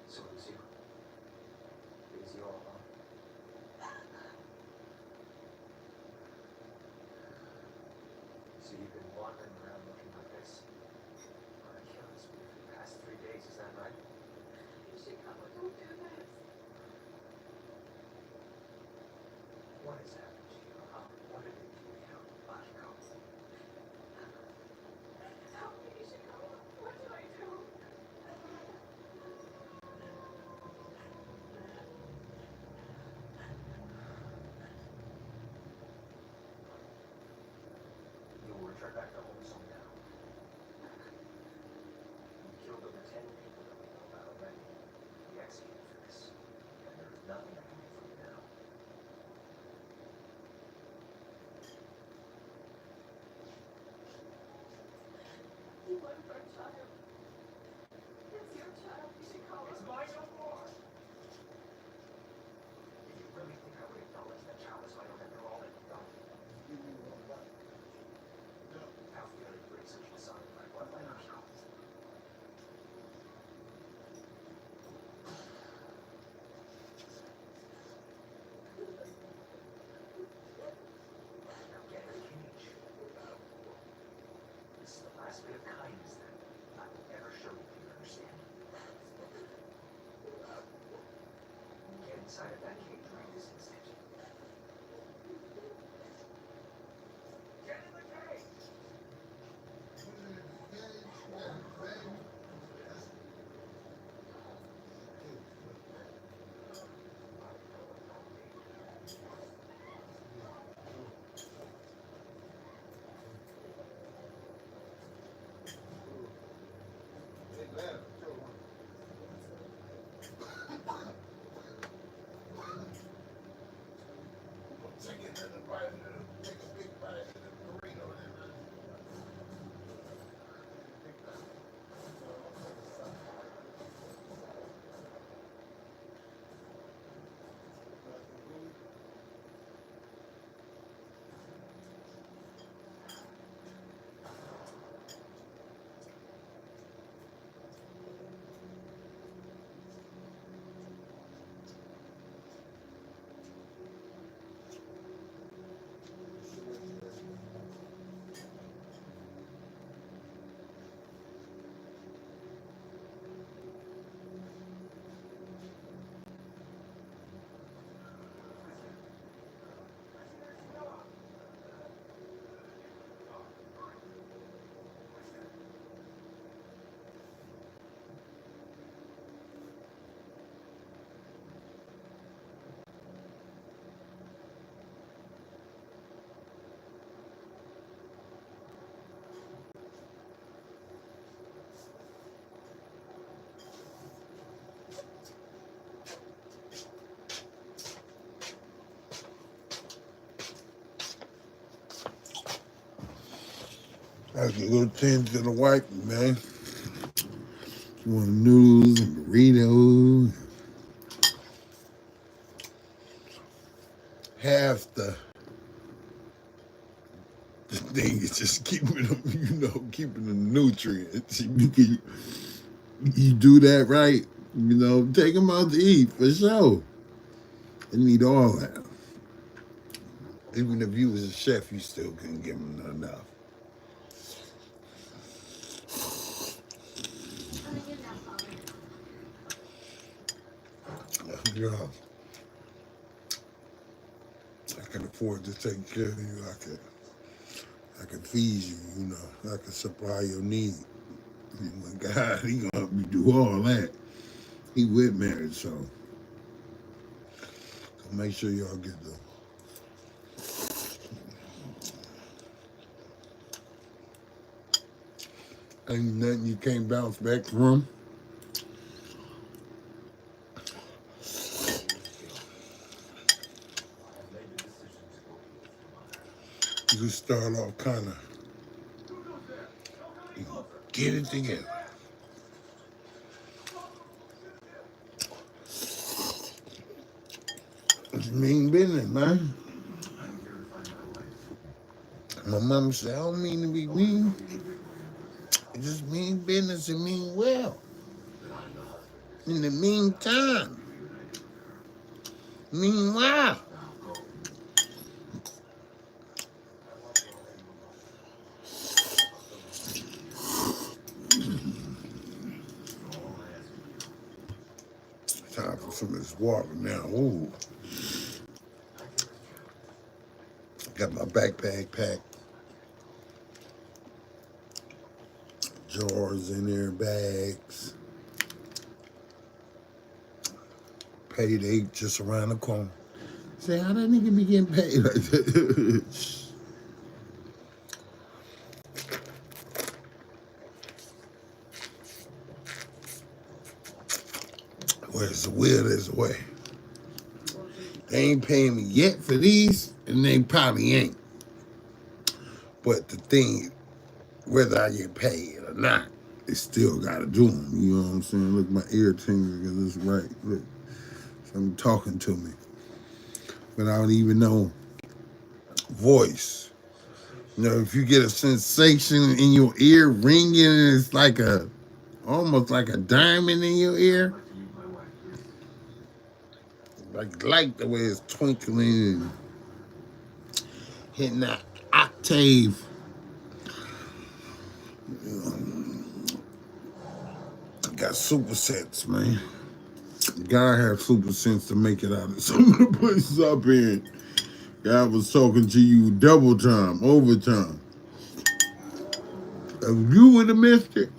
So it was you. It was you all along. So you've been wandering around looking like this? On a killing spree for the past 3 days, is that right? Shaka, don't do this. What has happened to you? What did they do to you? Akiko? Help me, Shaka. What did I do? You will return back to home soon now. You killed over 10 people that we know about already. We executed for this. And there is nothing I can do for you now. You left our child. It's your child, Shaka. It's mine no more! Did you really think I would acknowledge that child is my own after all that you've done? How very great such a son like what my Akiko. Now get in the cage. This is the last bit of kindness that I will ever show you, do you understand? Get inside of that cage right this instant. Get in the cage! I can go tend to the wife, man. You want noodles and burritos. Half the thing is just keeping them, keeping the nutrients. You do that right, take them out to eat for sure. They need all that. Even if you was a chef, you still couldn't give them enough. Coming in now, Father. Yeah, I can afford to take care of you. I can feed you. I can supply your need. My God, he gonna help me do all that. He with marriage, so make sure y'all get the. Ain't nothing you can't bounce back from. You just start off kind of get it together. It's mean business, man. My mom said, I don't mean to be mean. It just mean business and mean well. In the meantime, meanwhile, time for some of this water now. Ooh. Got my backpack packed. Jars in there, bags. Payday just around the corner. Say, how that nigga be getting paid like that? Where's the will, there's a way. They ain't paying me yet for these, and they probably ain't. But the thing, whether I get paid or not, they still gotta do them. You know what I'm saying? Look, my ear tingling because it's right. Look, something talking to me. But I don't even know voice. If you get a sensation in your ear ringing, and it's like almost like a diamond in your ear. Like the way it's twinkling and hitting that octave. Got super sense, man. Gotta have super sense to make it out of some of the places I've been. God was talking to you double time, overtime. If you would have missed it,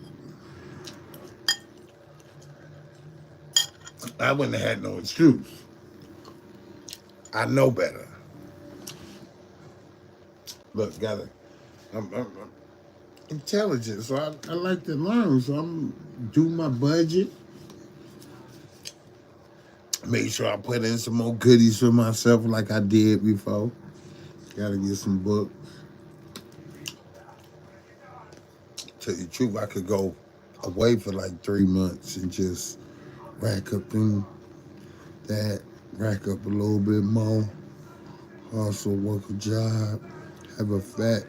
I wouldn't have had no excuse. I know better. Look, I'm intelligent, so I like to learn. So I'm do my budget. Make sure I put in some more goodies for myself like I did before. Gotta get some books. Tell you the truth, I could go away for like 3 months and just rack up rack up a little bit more. Also work a job, have a fat,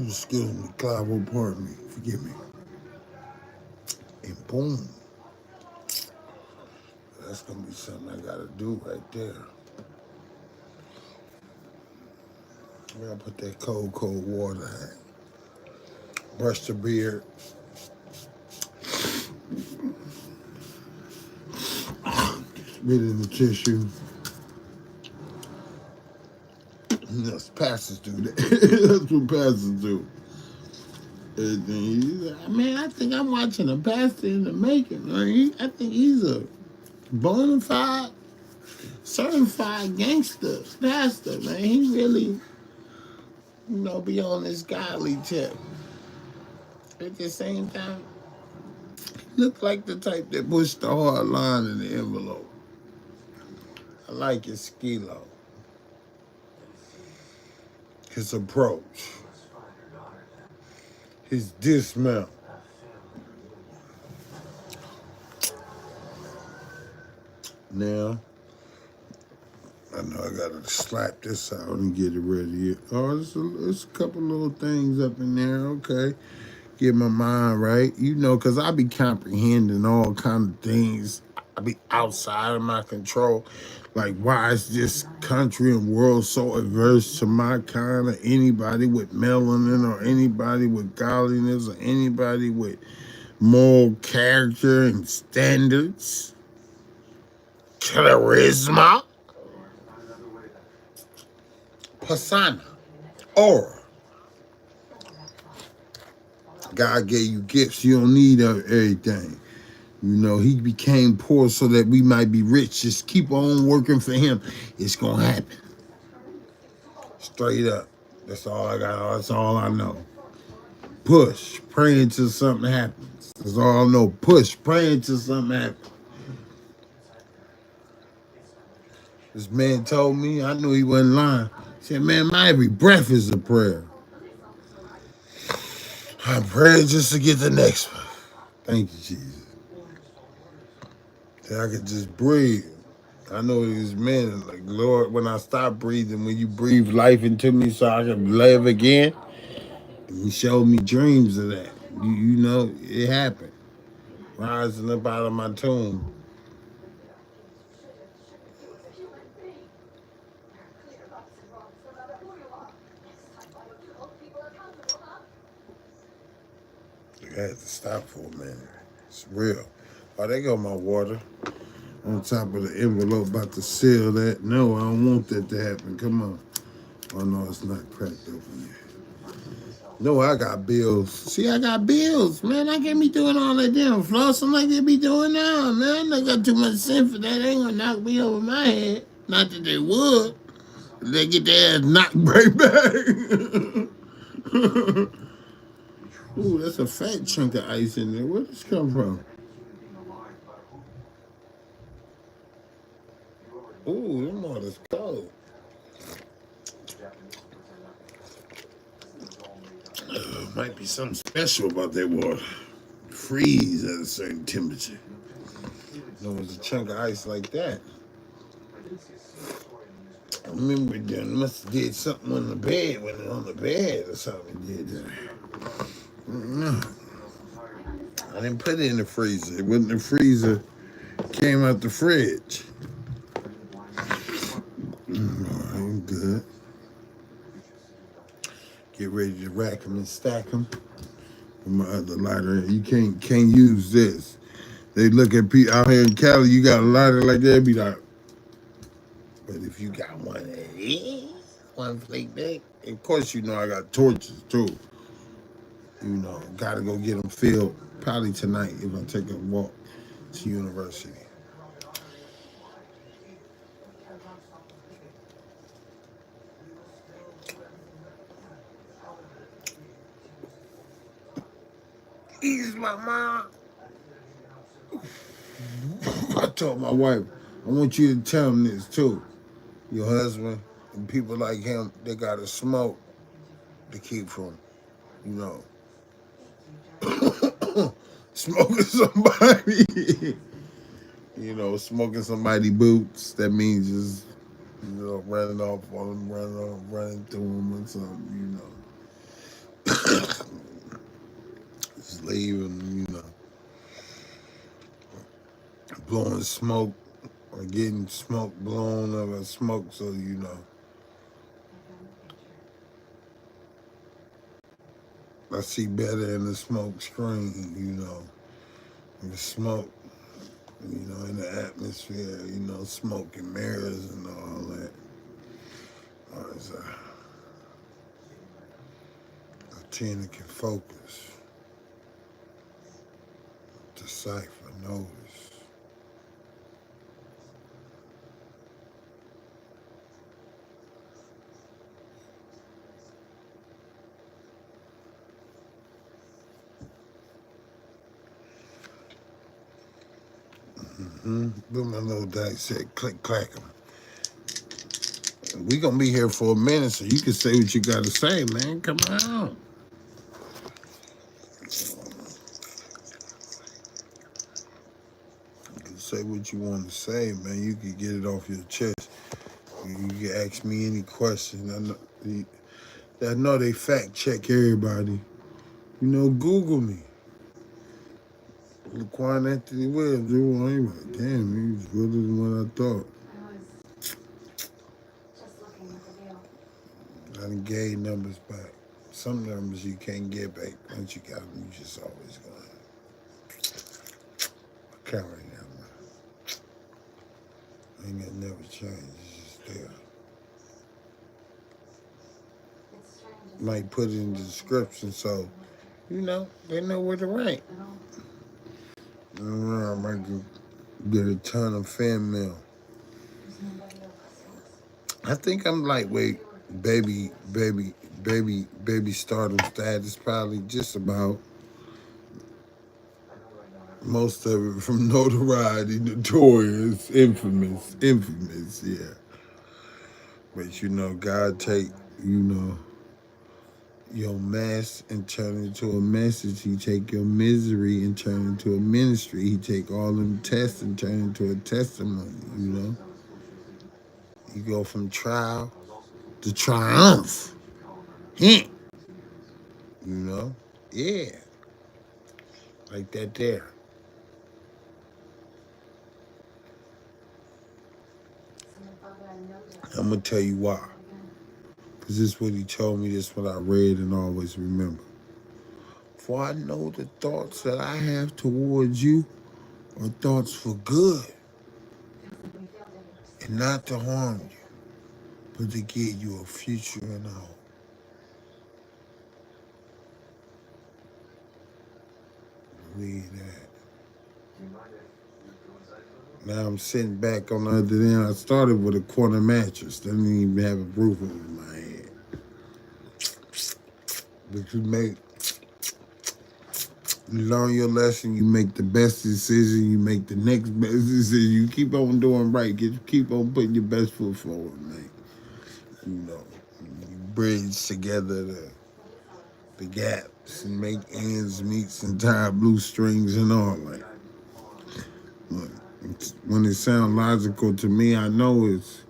excuse me, Clive, pardon me, forgive me. And boom, that's gonna be something I gotta do right there. I gotta put that cold water in. Brush the beard. Spit in the tissue. That's pastors do that. That's what pastors do. Man, I think I'm watching a pastor in the making. I think he's a bona fide, certified gangster pastor, man. He really, be on this godly tip. At the same time, look like the type that pushed the hard line in the envelope. I like his skilo. His approach. his dismount. Now, I know I gotta slap this out and get it ready. Oh, it's a couple little things up in there. Okay, get my mind right. You know, cause I be comprehending all kind of things. I be outside of my control. Like, why is this country and world so adverse to my kind of anybody with melanin or anybody with godliness or anybody with moral character and standards, charisma, persona, aura. God gave you gifts. You don't need everything. You know, he became poor so that we might be rich. Just keep on working for him. It's going to happen. Straight up. That's all I got. That's all I know. Push. Pray until something happens. That's all I know. Push. Pray until something happens. This man told me, I knew he wasn't lying. He said, man, my every breath is a prayer. I'm praying just to get the next one. Thank you, Jesus. That I could just breathe. I know these men, like, Lord, when I stop breathing, when you breathe life into me so I can live again, and you showed me dreams of that. You know, it happened. Rising up out of my tomb. I had to stop for a minute. It's real. Oh, there go my water. On top of the envelope, about to seal that. No, I don't want that to happen. Come on. Oh, no, it's not cracked open yet. No, I got bills. See, I got bills, man. I can't be doing all that damn flossing like they be doing now, man. I got too much sense for that. They ain't gonna knock me over my head. Not that they would. They get their ass knocked right back. Ooh, that's a fat chunk of ice in there. Where did this come from? Ooh, them water's cold. Might be something special about that water. Freeze at a certain temperature. No, it's a chunk of ice like that. I remember they must have did something on the bed when on the bed or something did that. No. I didn't put it in the freezer. It wasn't the freezer. It came out the fridge. I'm good. Get ready to rack them and stack them. With my other lighter, you can't use this. They look at people out here in Cali. You got a lighter like that, be like. But if you got one of these, one flake back, of course you know I got torches too. You know, gotta go get them filled probably tonight if I take a walk to university. Ease my mom. I told my wife, I want you to tell him this too. Your husband and people like him, they gotta smoke to keep from, you know, smoking somebody. You know, smoking somebody boots. That means just, you know, running off on them, running through them or something, you know. Just leaving, you know. Blowing smoke or getting smoke blown over smoke, so you know. I see better in the smoke screen, you know. The smoke, you know, in the atmosphere, you know, smoke and mirrors and all that. I tend to can focus, decipher, notice. But my little dice said, click, clack 'em. We gonna be here for a minute, so you can say what you gotta say, man. Come on. say what you want to say, man. You can get it off your chest. You can ask me any question. I know they fact check everybody. You know, Google me. Laquan Anthony Williams. I'm like, damn, he was realer than what I thought. I was just looking at the deal. I done gave numbers back. Some numbers you can't get back. Once you got them, you just always going to count right now, man. Ain't that never changed. It's just there. It's strange. Might put it in the description so, you know, they know where to rank. I don't know, I might get a ton of fan mail. There's nobody else. I think I'm lightweight, baby stardom status, probably just about. Most of it from notoriety, notorious, infamous, yeah. But you know, God take, you know, your mess and turn it into a message. He take your misery and turn it into a ministry. He take all them tests and turn it into a testimony, you know. You go from trial to triumph. Hint. You know? Yeah. Like that there. I'm going to tell you why. Because this is what he told me, this is what I read and always remember. For I know the thoughts that I have towards you are thoughts for good and not to harm you, but to give you a future and a hope. Believe that. Now I'm sitting back on the other end. I started with a corner mattress. Didn't even have a roof over my head. But you learn your lesson, you make the best decision, you make the next best decision. You keep on doing right. Keep on putting your best foot forward, man. You know, you bridge together the gaps and make ends meet and tie blue strings and all that. Look, when it sounds logical to me, I know it's,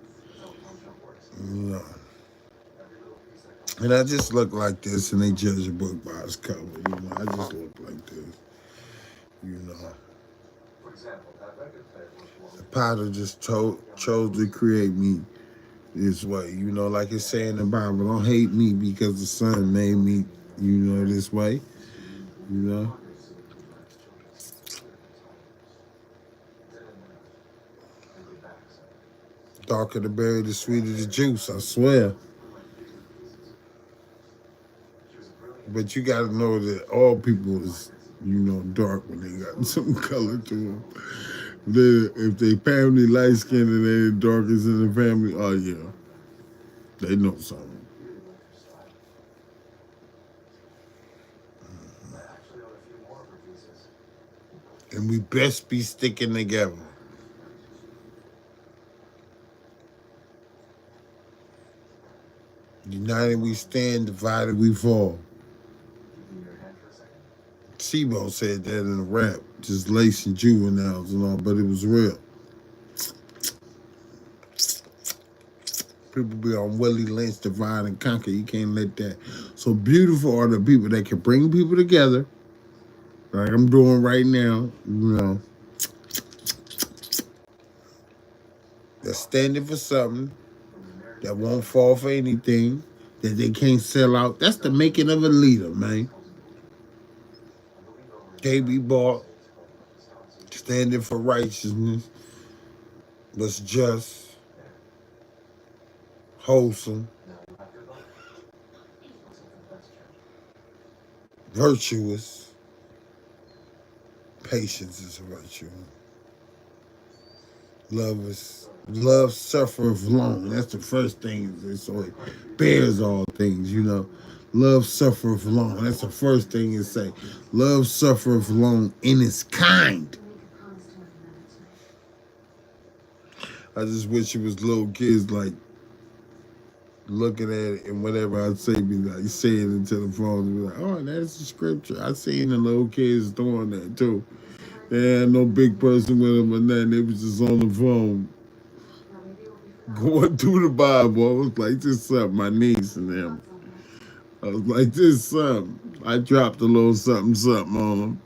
you know. And I just look like this, and they judge a book by its cover. You know, I just look like this. You know. The Potter just chose to create me this way. You know, like it's saying in the Bible, don't hate me because the Son made me, you know, this way. You know. Darker the berry, the sweeter the juice, I swear. But you gotta know that all people is, you know, dark when they got some color to them. If they family light skinned and they the darkest in the family, oh yeah, they know something. And we best be sticking together. United we stand, divided we fall. Sibo said that in a rap, just lacing juveniles and all, but it was real. People be on Willie Lynch, divide and conquer. You can't let that. So beautiful are the people that can bring people together, like I'm doing right now, you know. They're standing for something, that won't fall for anything, that they can't sell out. That's the making of a leader, man. They be bought, standing for righteousness, was just, wholesome, virtuous. Patience is a virtue. Love suffereth long. That's the first thing. So it bears all things, you know. Love suffereth long. That's the first thing it say. Love suffereth long and is kind. I just wish it was little kids like looking at it and whatever I say be like saying it to the phone and be like, oh, that's the scripture. I seen the little kids doing that too. They had no big person with them or nothing. They was just on the phone Now maybe it will be for going through the Bible. I was like, this something, my niece and them. I was like, this something. I dropped a little something, something on them.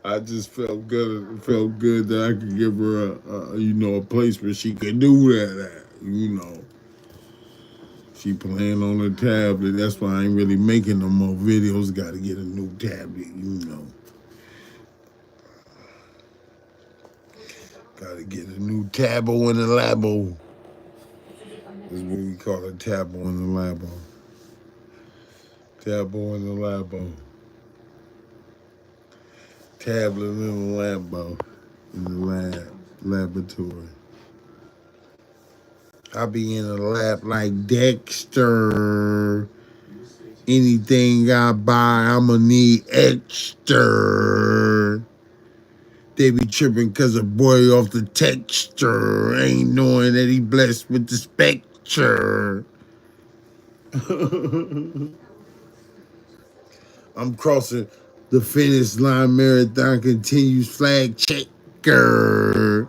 I just felt good. It felt good that I could give her a place where she could do that at. She playing on her tablet. That's why I ain't really making no more videos. Got to get a new tablet. Got to get a new tabo and a labo. It's as if I'm That's never what we call a tabo and a labo. Tabo and a labo. Tablet and a labo in the laboratory. I be in the lab like Dexter. Anything I buy, I'ma need extra. They be tripping cause a boy off the texture. Ain't knowing that he blessed with the spectre. I'm crossing the finish line, marathon continues, flag checker.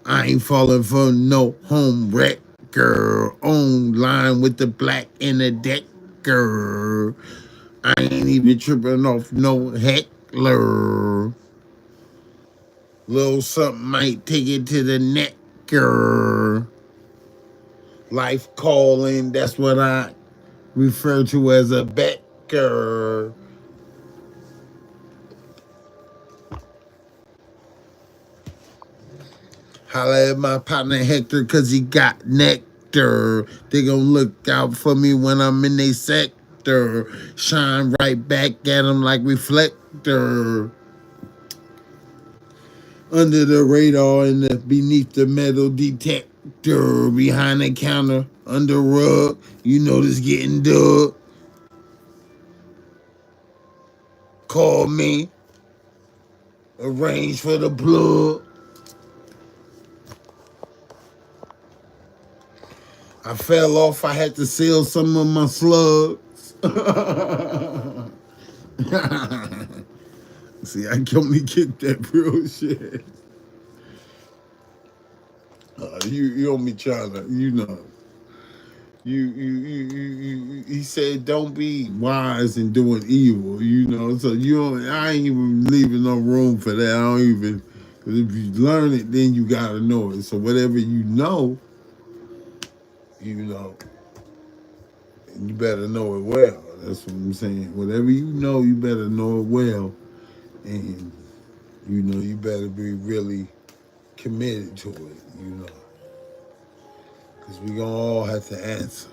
I ain't falling for no home wrecker. On line with the black and the decker. I ain't even tripping off no heckler. Little something might take it to the necker. Life calling, that's what I refer to as a Becker. Holla at my partner Hector cause he got nectar. They gon' look out for me when I'm in they sector. Shine right back at them like reflector. Under the radar and beneath the metal detector. Behind the counter, under rug, you know this getting dug. Call me, arrange for the plug. I fell off, I had to sell some of my slugs. See, I can only get that real shit. You don't be trying to. He said, don't be wise in doing evil. So I ain't even leaving no room for that. I don't even, because if you learn it, then you gotta know it. So whatever you better know it well. That's what I'm saying. Whatever you better know it well. And, you better be really committed to it. Because we gonna all have to answer.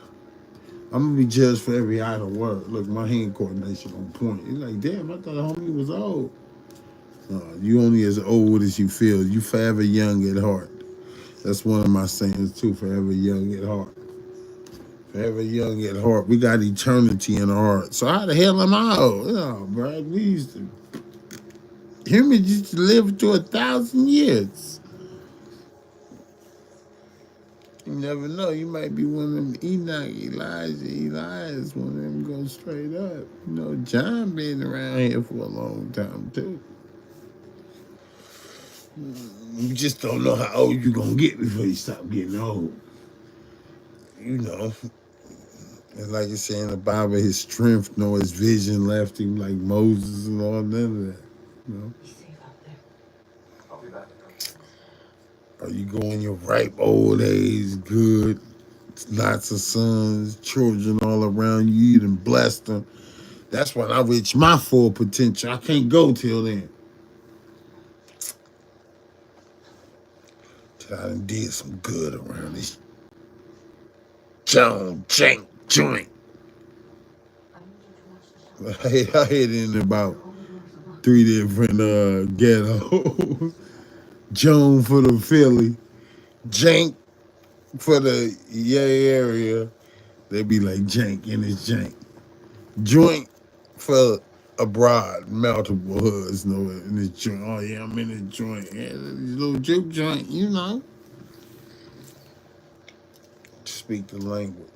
I'm gonna be judged for every idle word. Look, my hand coordination on point. He's like, damn, I thought homie was old. You only as old as you feel. You forever young at heart. That's one of my sayings too. Forever young at heart. Forever young at heart. We got eternity in our heart. So how the hell am I old? Oh, bro, humans used to live to 1,000 years. You never know. You might be one of them Enoch, Elijah, Elias, one of them go straight up. John been around here for a long time, too. You just don't know how old you gonna get before you stop getting old. And like you say in the Bible, his strength nor his vision left him like Moses and all none of that. be safe out there. I'll be back. Or you go in your ripe old age, good, lots of sons, children all around you, you done blessed them. That's when I reach my full potential. I can't go till then. Till I done did some good around this John Jank joint. I need you to watch the show. I hit in about All the doors are locked. 3 different ghettos. Joan for the Philly, Jank for the Yay area. They be like Jank in his Jank. Joint for abroad, multiple hoods, in this joint. Oh yeah, I'm in this joint. Yeah, this little juke joint. Speak the language.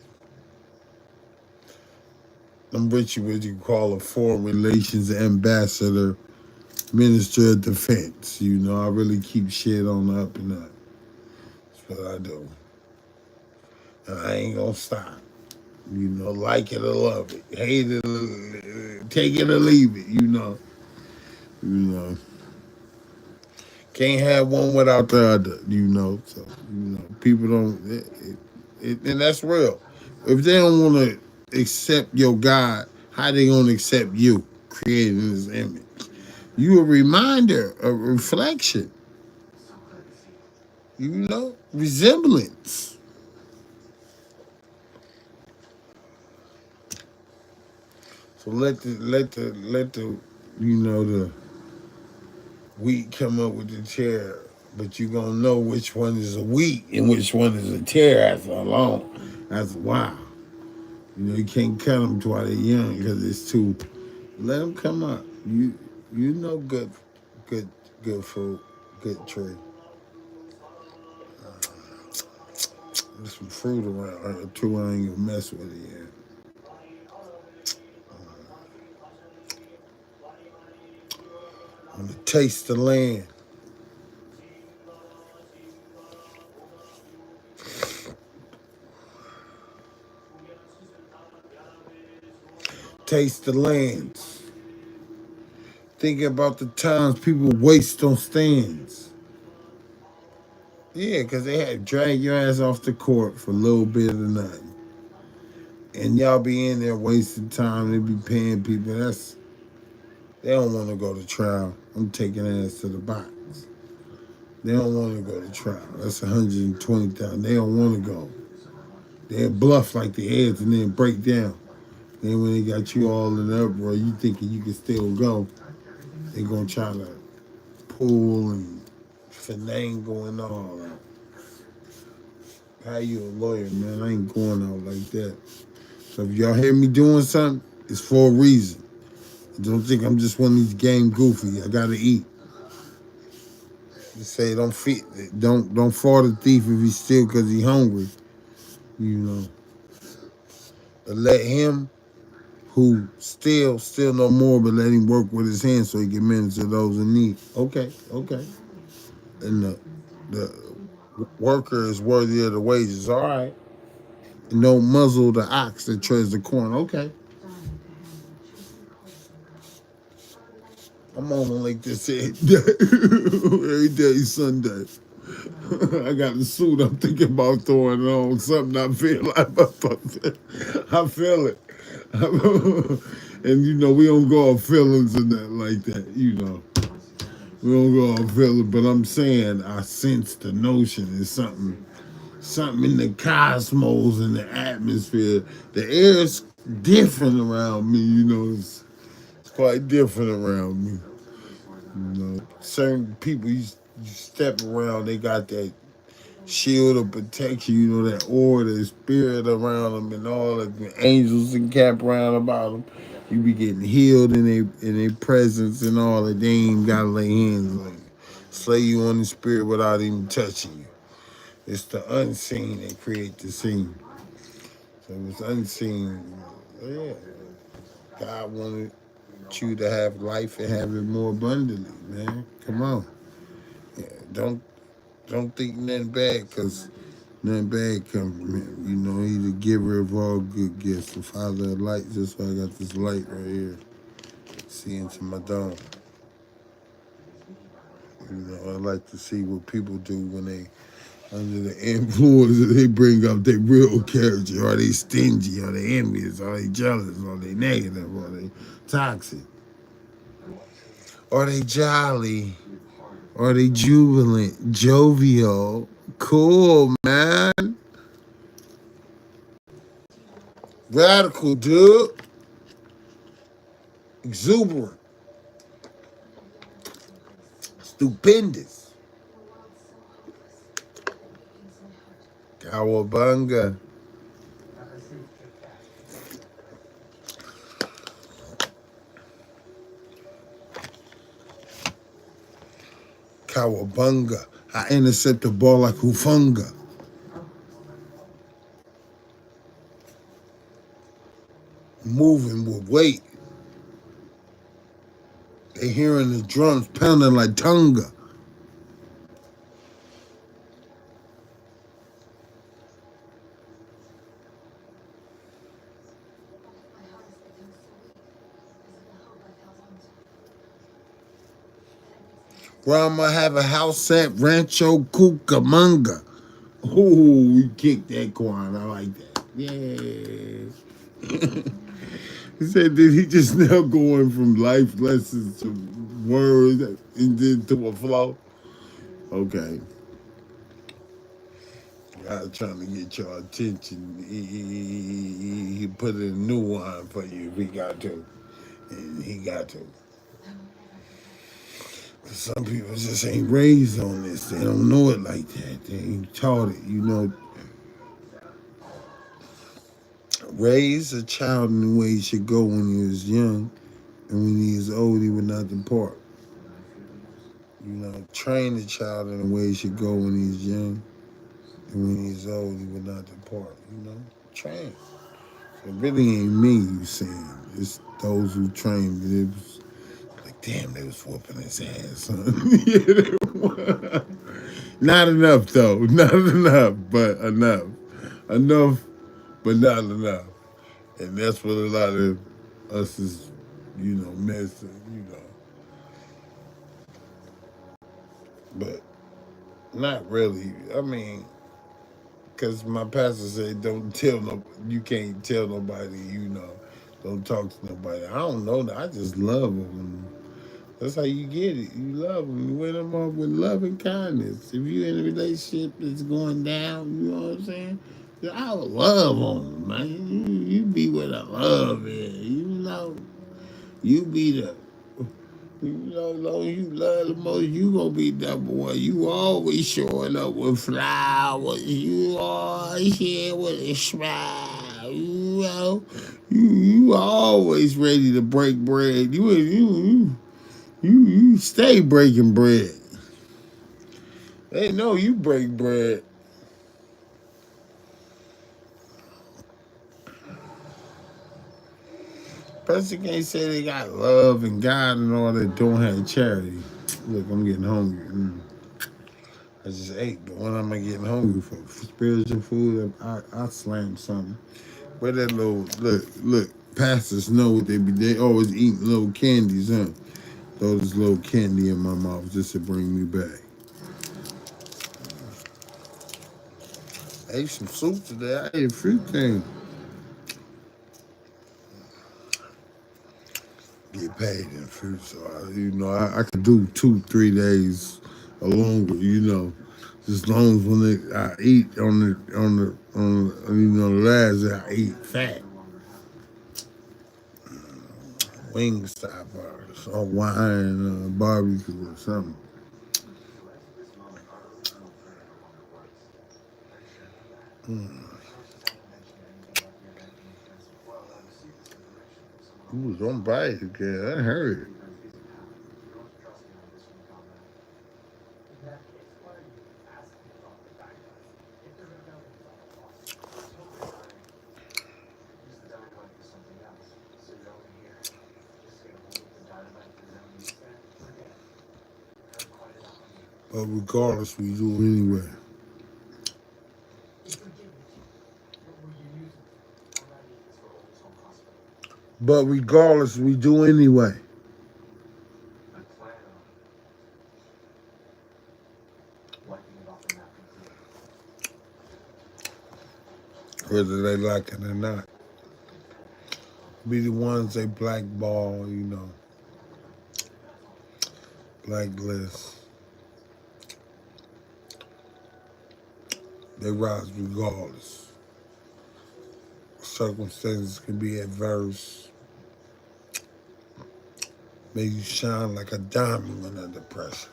I'm Richie, what you call a foreign relations ambassador, minister of defense. You know, I really keep shit on the up and up. That's what I do. And I ain't gonna stop. You know, like it or love it, hate it, or, take it or leave it. You know, can't have one without the other. You know, so people don't, and that's real. If they don't want to accept your God, how they gonna accept you, created in His image? You a reminder, a reflection. You know, resemblance. So let the the wheat come up with the chair, but you gonna know which one is a wheat and which one is a tear after alone. That's wow. You know, you can't cut them while they're young because it's too. Let them come up. You know good good fruit, good tree. There's some fruit around too. I ain't gonna mess with it yet. I'm gonna taste the land. Taste the lands. Think about the times people waste on stands. Yeah, because they had to drag your ass off the court for a little bit of nothing. And y'all be in there wasting time. They be paying people. They don't want to go to trial. I'm taking ass to the box. They don't want to go to trial. That's 120,000. They don't want to go. They bluff like the heads and then break down. Then when they got you all in the uproar, you thinking you can still go. They gonna try to pull and finagle and all that. How you a lawyer, man? I ain't going out like that. So if y'all hear me doing something, it's for a reason. Don't think I'm just one of these game goofy. I gotta eat. You say don't fault a thief if he's still because he's hungry. You know. But let him who still no more, but let him work with his hands so he can minister to those in need. Okay. And the worker is worthy of the wages. All right. And don't muzzle the ox that treads the corn. Okay. I'm on like this every day Sunday. I got a suit I'm thinking about throwing on. Something I feel like I feel it. And we don't go off feelings and that like that, We don't go off feelings, but I'm saying I sense the notion is something in the cosmos and the atmosphere. The air is different around me, it's quite different around me. Certain people you step around, they got that shield of protection, that aura, the spirit around them, and all the angels encamp around about them. You be getting healed in their presence and all that. They ain't gotta lay hands on you, slay you on the spirit without even touching you. It's the unseen that create the scene. So it's unseen. Yeah, God wanted you to have life and have it more abundantly, man. Come on. Yeah, don't think nothing bad, because nothing bad comes from him. He's the giver of all good gifts, the father of lights. That's why I got this light right here. See into my dome. I like to see what people do when they under the influence. They bring up their real character. Are they stingy? Are they envious? Are they jealous? Are they negative? Are they toxic? Are they jolly? Are they jubilant, jovial? Cool, man. Radical, dude. Exuberant. Stupendous. Cowabunga. Cowabunga. I intercept the ball like Hufunga. Moving wait. They hearing the drums pounding like Tonga. My heart has become so weak because of the hope I've held on to. That makes me Where I'm gonna have a house at Rancho Cucamonga. Ooh, we kicked that corn. I like that. Yeah. He said, did he just now going from life lessons to words and then to a flow? Okay. God trying to get your attention. He put in a new one for you if he got to. And he got to. I will never forget. Some people just ain't raised on this. They don't know it like that. They ain't taught it. You know, raise a child in the way he should go when he was young, and when he is old, he will not depart. You know, train the child in the way he should go when he's young, and when he's old, he will not depart. You know, train. So it really ain't me you saying. It's those who train me. It was like, damn, they was whooping his ass, son. Yeah, they were. Not enough, though. Not enough, but enough. Enough, but not enough. And that's what a lot of us is, missing, But not really. I mean, because my pastor said, don't tell no, you can't tell nobody, don't talk to nobody. I don't know that. I just love them. That's how you get it. You love them. You win them off with love and kindness. If you in a relationship that's going down, you know what I'm saying? I would love on them, man. You be where the love is. You be the, as long as you love the most, you gonna be number one. You always showing up with flowers. You always here with a smile. You always ready to break bread. You stay breaking bread. They know you break bread. Person can't say they got love and God and all that, don't have charity. Look, I'm getting hungry. I just ate, but when am I getting hungry for spiritual food? I slam something. Where that look, pastors know what they be. They always eating little candies, huh? Throw this little candy in my mouth just to bring me back. I ate some soup today. I ate a few things. Get paid in food, so I could do 2-3 days or longer. As long as I eat on the last day I eat fat. Wing stop or wine, barbecue or something. Ooh, don't bite it, kid. I heard it. But regardless, we do anyway. But regardless, we do anyway. Whether they like it or not. Be the ones they blackball, blacklist. They rise regardless. Circumstances can be adverse. May you shine like a diamond under pressure.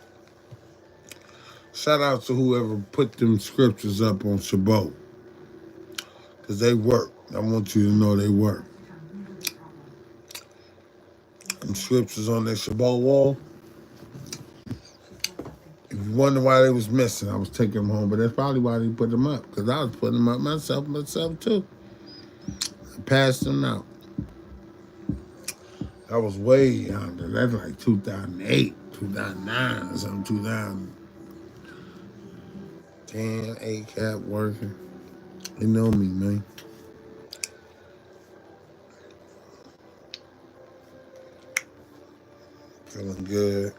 Shout out to whoever put them scriptures up on Shabbat. Because they work. I want you to know they work. Them scriptures on that Shabbat wall. If you wonder why they was missing, I was taking them home. But that's probably why they put them up. Because I was putting them up myself too. I passed them out. I was way younger. That's like 2008, 2009 or something, 2010, A-cap working. They know me, man. Feeling good.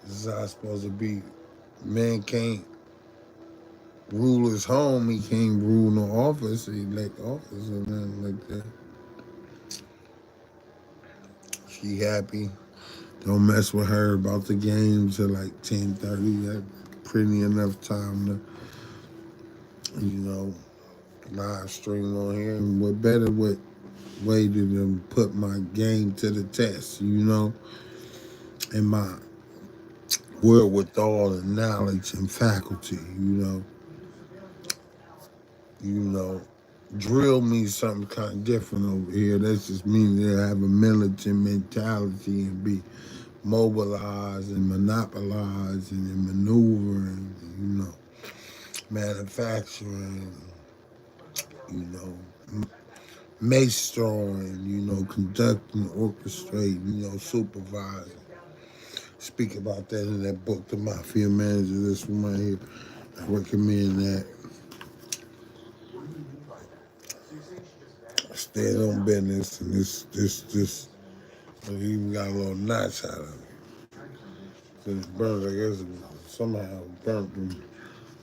This is how it's supposed to be. Man can't rule his home. He can't rule no office. He elect office or nothing like that. She happy. Don't mess with her about the game till like 10:30. That's pretty enough time to, live stream on here. And what better way to put my game to the test, and my wherewithal and knowledge and faculty. Drill me something kind of different over here. That's just mean that I have a militant mentality and be mobilized and monopolized and maneuvering, manufacturing, you know, maestering, conducting, orchestrating, supervising. Speak about that in that book, The Mafia Manager. This one right here. I recommend that. Stay on business, and this, we even got a little notch out of it. So it's burnt, I guess, somehow burnt them.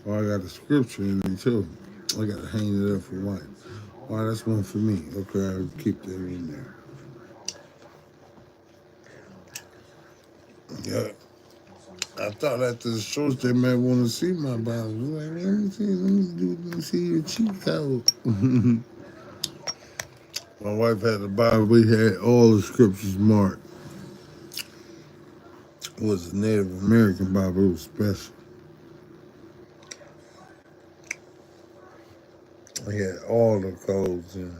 Oh, I got the scripture in it too. I got to hang it up for one. Oh, that's one for me. Okay, I'll keep that in there. Yeah. I thought after the church they might want to see my Bible. I was like, let me see your cheat code. My wife had the Bible. We had all the scriptures marked. It was a Native American Bible. It was special. We had all the codes in it.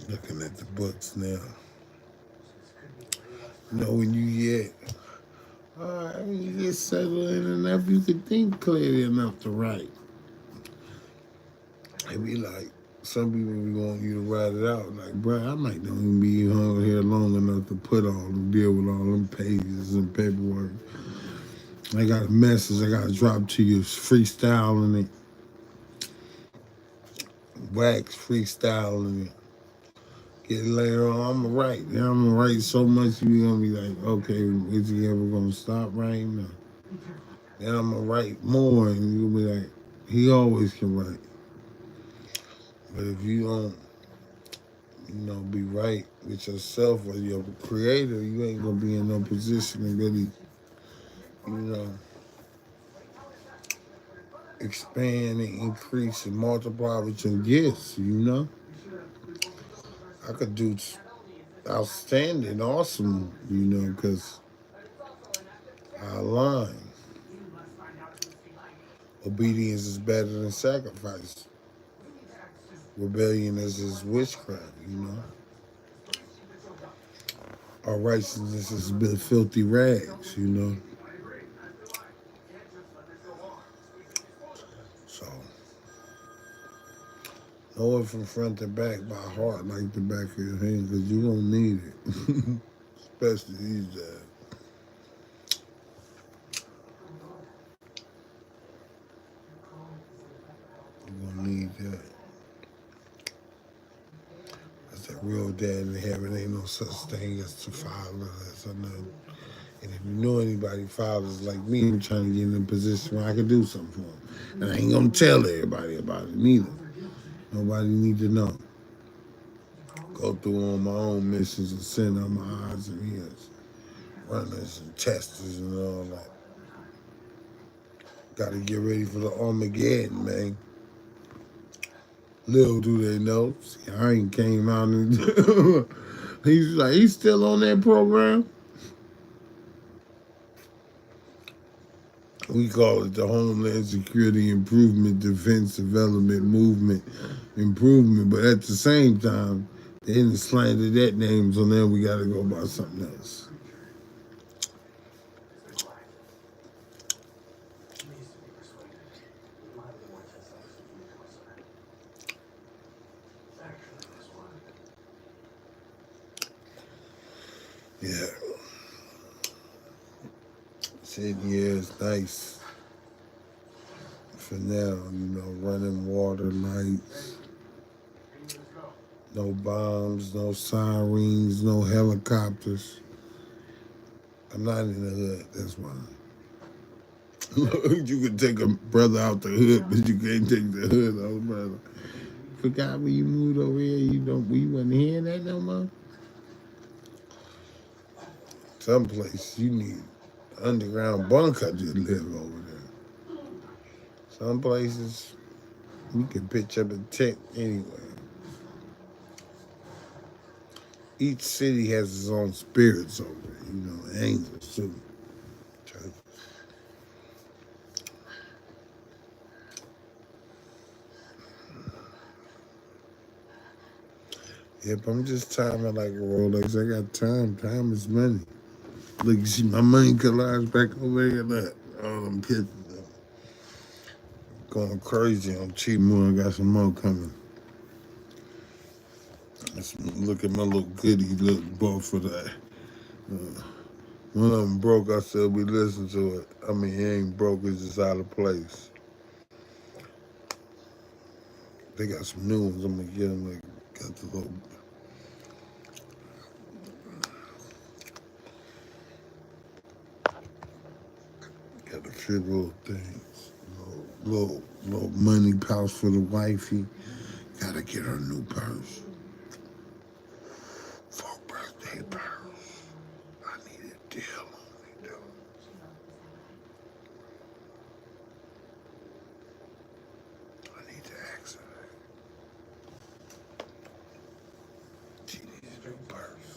Looking at the books now. When you get settled in enough, you can think clearly enough to write. It be like, some people be want you to write it out. Like, bro, I might not even be hung here long enough to deal with all them pages and paperwork. I got a message I got to drop to you, freestyling it. Wax freestyling it. Get later on, I'm going to write. Then I'm going to write so much you're going to be like, okay, is he ever going to stop writing? No. Then I'm going to write more and you'll be like, he always can write. But if you don't, be right with yourself or your creator, you ain't going to be in no position to really, expand and increase and multiply with your gifts. I could do outstanding, awesome, because I align. Obedience is better than sacrifice. Rebellion is witchcraft. Our righteousness is filthy rags. So, know it from front to back by heart, like the back of your hand, because you don't need it, especially these days. You don't need that. That's that real dad in heaven. Ain't no such thing as the father. That's another. And if you know anybody fathers like me, I'm trying to get in a position where I can do something for them. And I ain't gonna tell everybody about it neither. Nobody need to know. Go through on my own missions and send out my eyes and ears, runners and testers and all that. Got to get ready for the Armageddon, man. Little do they know, see, I ain't came out and he's still on that program. We call it the Homeland Security Improvement Defense Development Movement Improvement, but at the same time, they didn't slandered that name, so now we got to go by something else. Yeah. Said, yeah, it's nice for now, running water lights, no bombs, no sirens, no helicopters. I'm not in the hood, that's why. You can take a brother out the hood, but you can't take the hood out of brother. Forgot when you moved over here, we wasn't hearing that no more? Some place you need underground bunker to live over there. Some places you can pitch up a tent anyway. Each city has its own spirits over it, angels too. Yep, I'm just timing like a Rolex. I got time. Time is money. Look, you see my money collage back over here. Look, all them pictures. Going crazy on cheap more. I got some more coming. Let's look at my little goodie little book for that. One of them broke. I said we listen to it. I mean, it ain't broke. It's just out of place. They got some new ones. I'm gonna get them. Like, got the little. Got a few little things. Little money pouch for the wifey. Gotta get her a new purse. For birthday purse. I need a deal on it, though. I need to ask her that. She needs a new purse.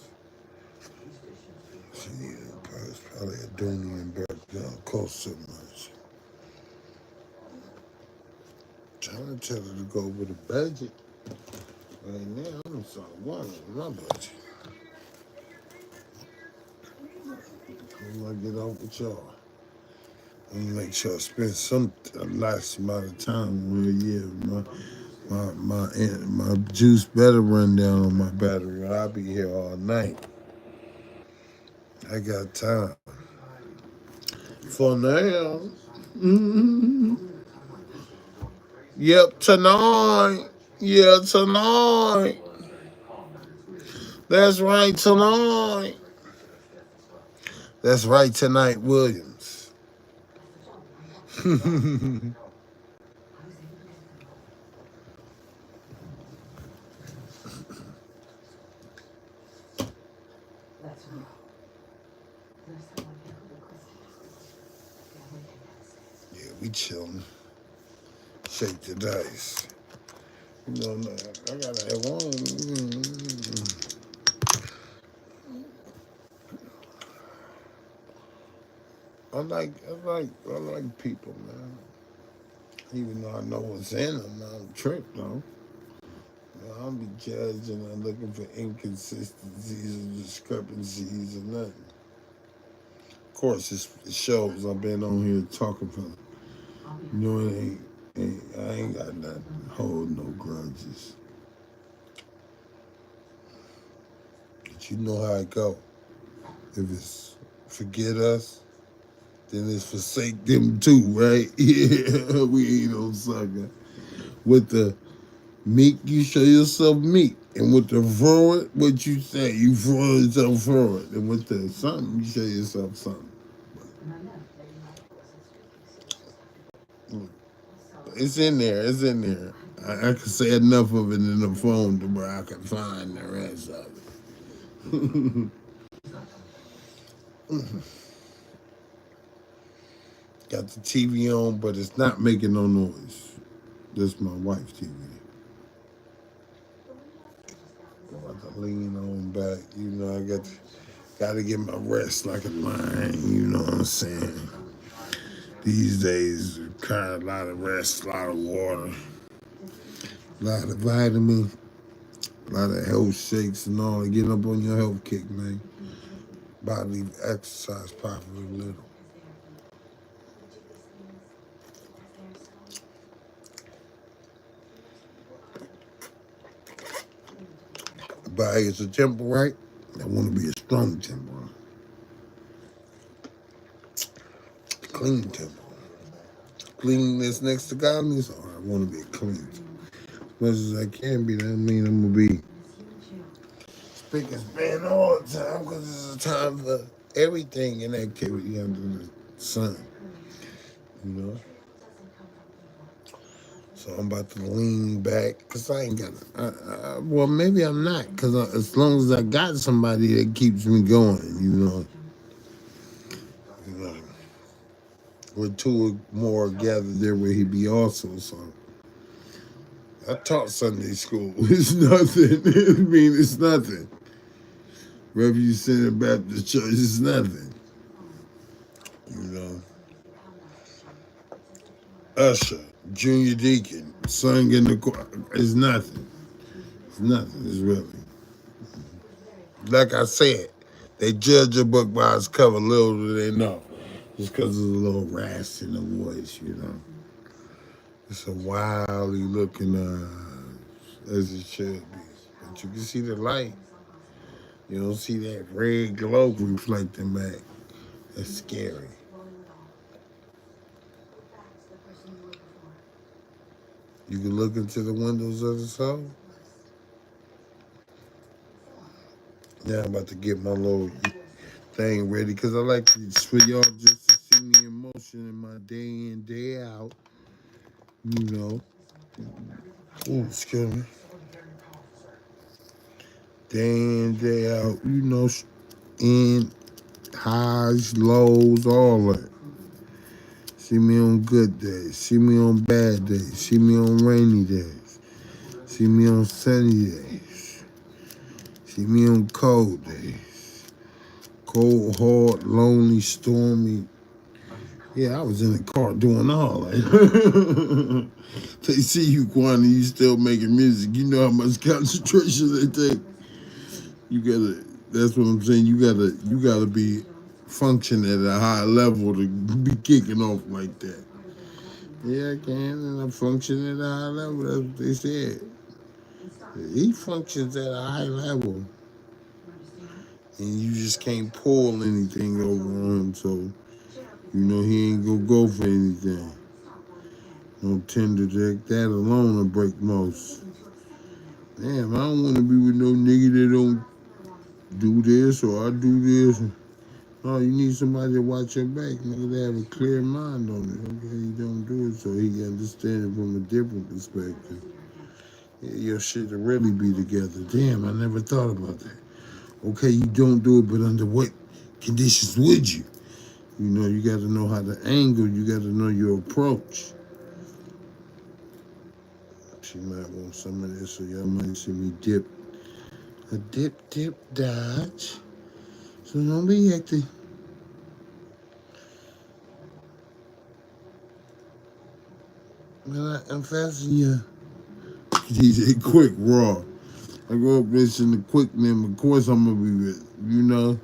She needs a new purse. Probably a Dooney and Burke. Don't cost so much. Trying to tell her to go with a budget. Right now, I'm in sort of one with my budget. I'm gonna get off with y'all. I'm gonna make sure I spend a nice amount of time on her. Yeah, my juice better run down on my battery. I'll be here all night. I got time. For now. Mm-hmm. Yep, tonight. Yeah, tonight. That's right, tonight. That's right, tonight, Williams. Yeah, we chilling. Shake the dice. I gotta have one. I like people, man. Even though I know what's in them, I don't trip though. I don't be judging and looking for inconsistencies or discrepancies or nothing. Of course, it shows I've been on here talking for. I ain't got nothing. Hold no grudges. But you know how it go. If it's forget us, then it's forsake them too, right? Yeah, we ain't no sucker. With the meek, you show yourself meek. And with the forward, what you say, you throw yourself forward. And with the something, you show yourself something. It's in there. It's in there. I can say enough of it in the phone to where I can find the rest of it. Got the TV on, but it's not making no noise. This is my wife's TV. About to lean on back. I got to get my rest like a lion. You know what I'm saying? These days, kind of a lot of rest, a lot of water, a lot of vitamin, a lot of health shakes and all. Get up on your health kick, man. Bodily exercise, probably a little. But hey, it's a temple, right? I want to be a strong temple. clean temple. Cleanliness next to godliness. Oh, I want to be a clean temple. As much as I can be, that mean I'm gonna be spick and span all the time because it's a time for everything and activity under the sun. You know. So I'm about to lean back because I ain't got. Well, maybe I'm not because as long as I got somebody that keeps me going, you know, where two or more gathered there where he be also. So I taught Sunday school. It's nothing. I mean, it's nothing. Refuge Center Baptist Church is nothing. You know, usher, junior deacon, sung in the choir. It's nothing. It's nothing. It's really. Like I said, they judge a book by its cover. Little do they know, just because there's a little rasp in the voice. You know, it's a wildly looking as it should be. But you can see the light. You don't see that red glow reflecting back. That's scary. You can look into the windows of the soul. Now I'm about to get my little thing ready because I like for y'all just to see me in motion in my day in, day out. You know. Ooh, excuse me. Day in, day out. You know, in highs, lows, all that. See me on good days. See me on bad days. See me on rainy days. See me on sunny days. See me on cold days. Cold, hard, lonely, stormy. Yeah, I was in the car doing all that. They see you, Kwani, you still making music. You know how much concentration they take. You gotta. That's what I'm saying. You gotta be function at a high level to be kicking off like that. Yeah, I can, and I function at a high level. That's what they said. He functions at a high level, and you just can't pull anything over on him. So he ain't gonna go for anything. No tender dick. That alone will break most. Damn, I don't want to be with no nigga that don't do this or I do this. No, you need somebody to watch your back, nigga, to have a clear mind on it. Okay, you don't do it so he can understand it from a different perspective. Yeah, your shit to really be together. Damn, I never thought about that. Okay, you don't do it, but under what conditions would you? You got to know how to angle. You got to know your approach. She might want some of this, so y'all might see me dip. A dip, dodge. So don't be acting. Man, I'm fasting you. DJ Quick Raw. I go up listening to Quick name, of course I'm gonna be with,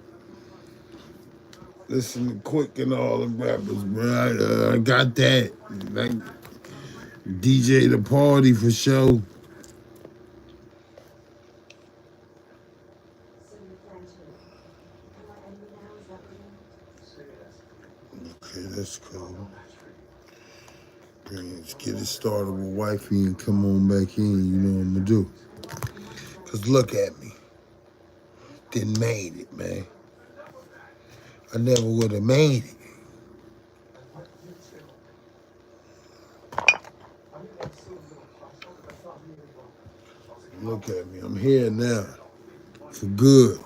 listen to Quick and all the rappers, bro. I got that. Like DJ the party for sure. Okay, that's cool. Let's get it started with wifey and come on back in. You know what I'm gonna do. Cause look at me. Didn't made it, man. I never would have made it. Look at me. I'm here now. For good.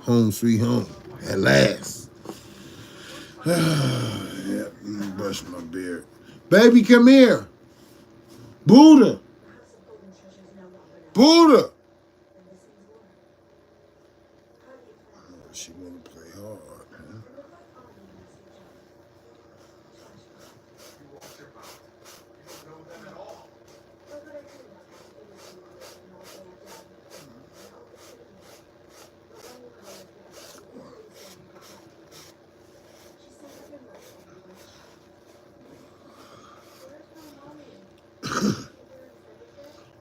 Home sweet home. At last. Yeah, brush my beard. Baby, come here. Buddha. Buddha. She want to play hard, man.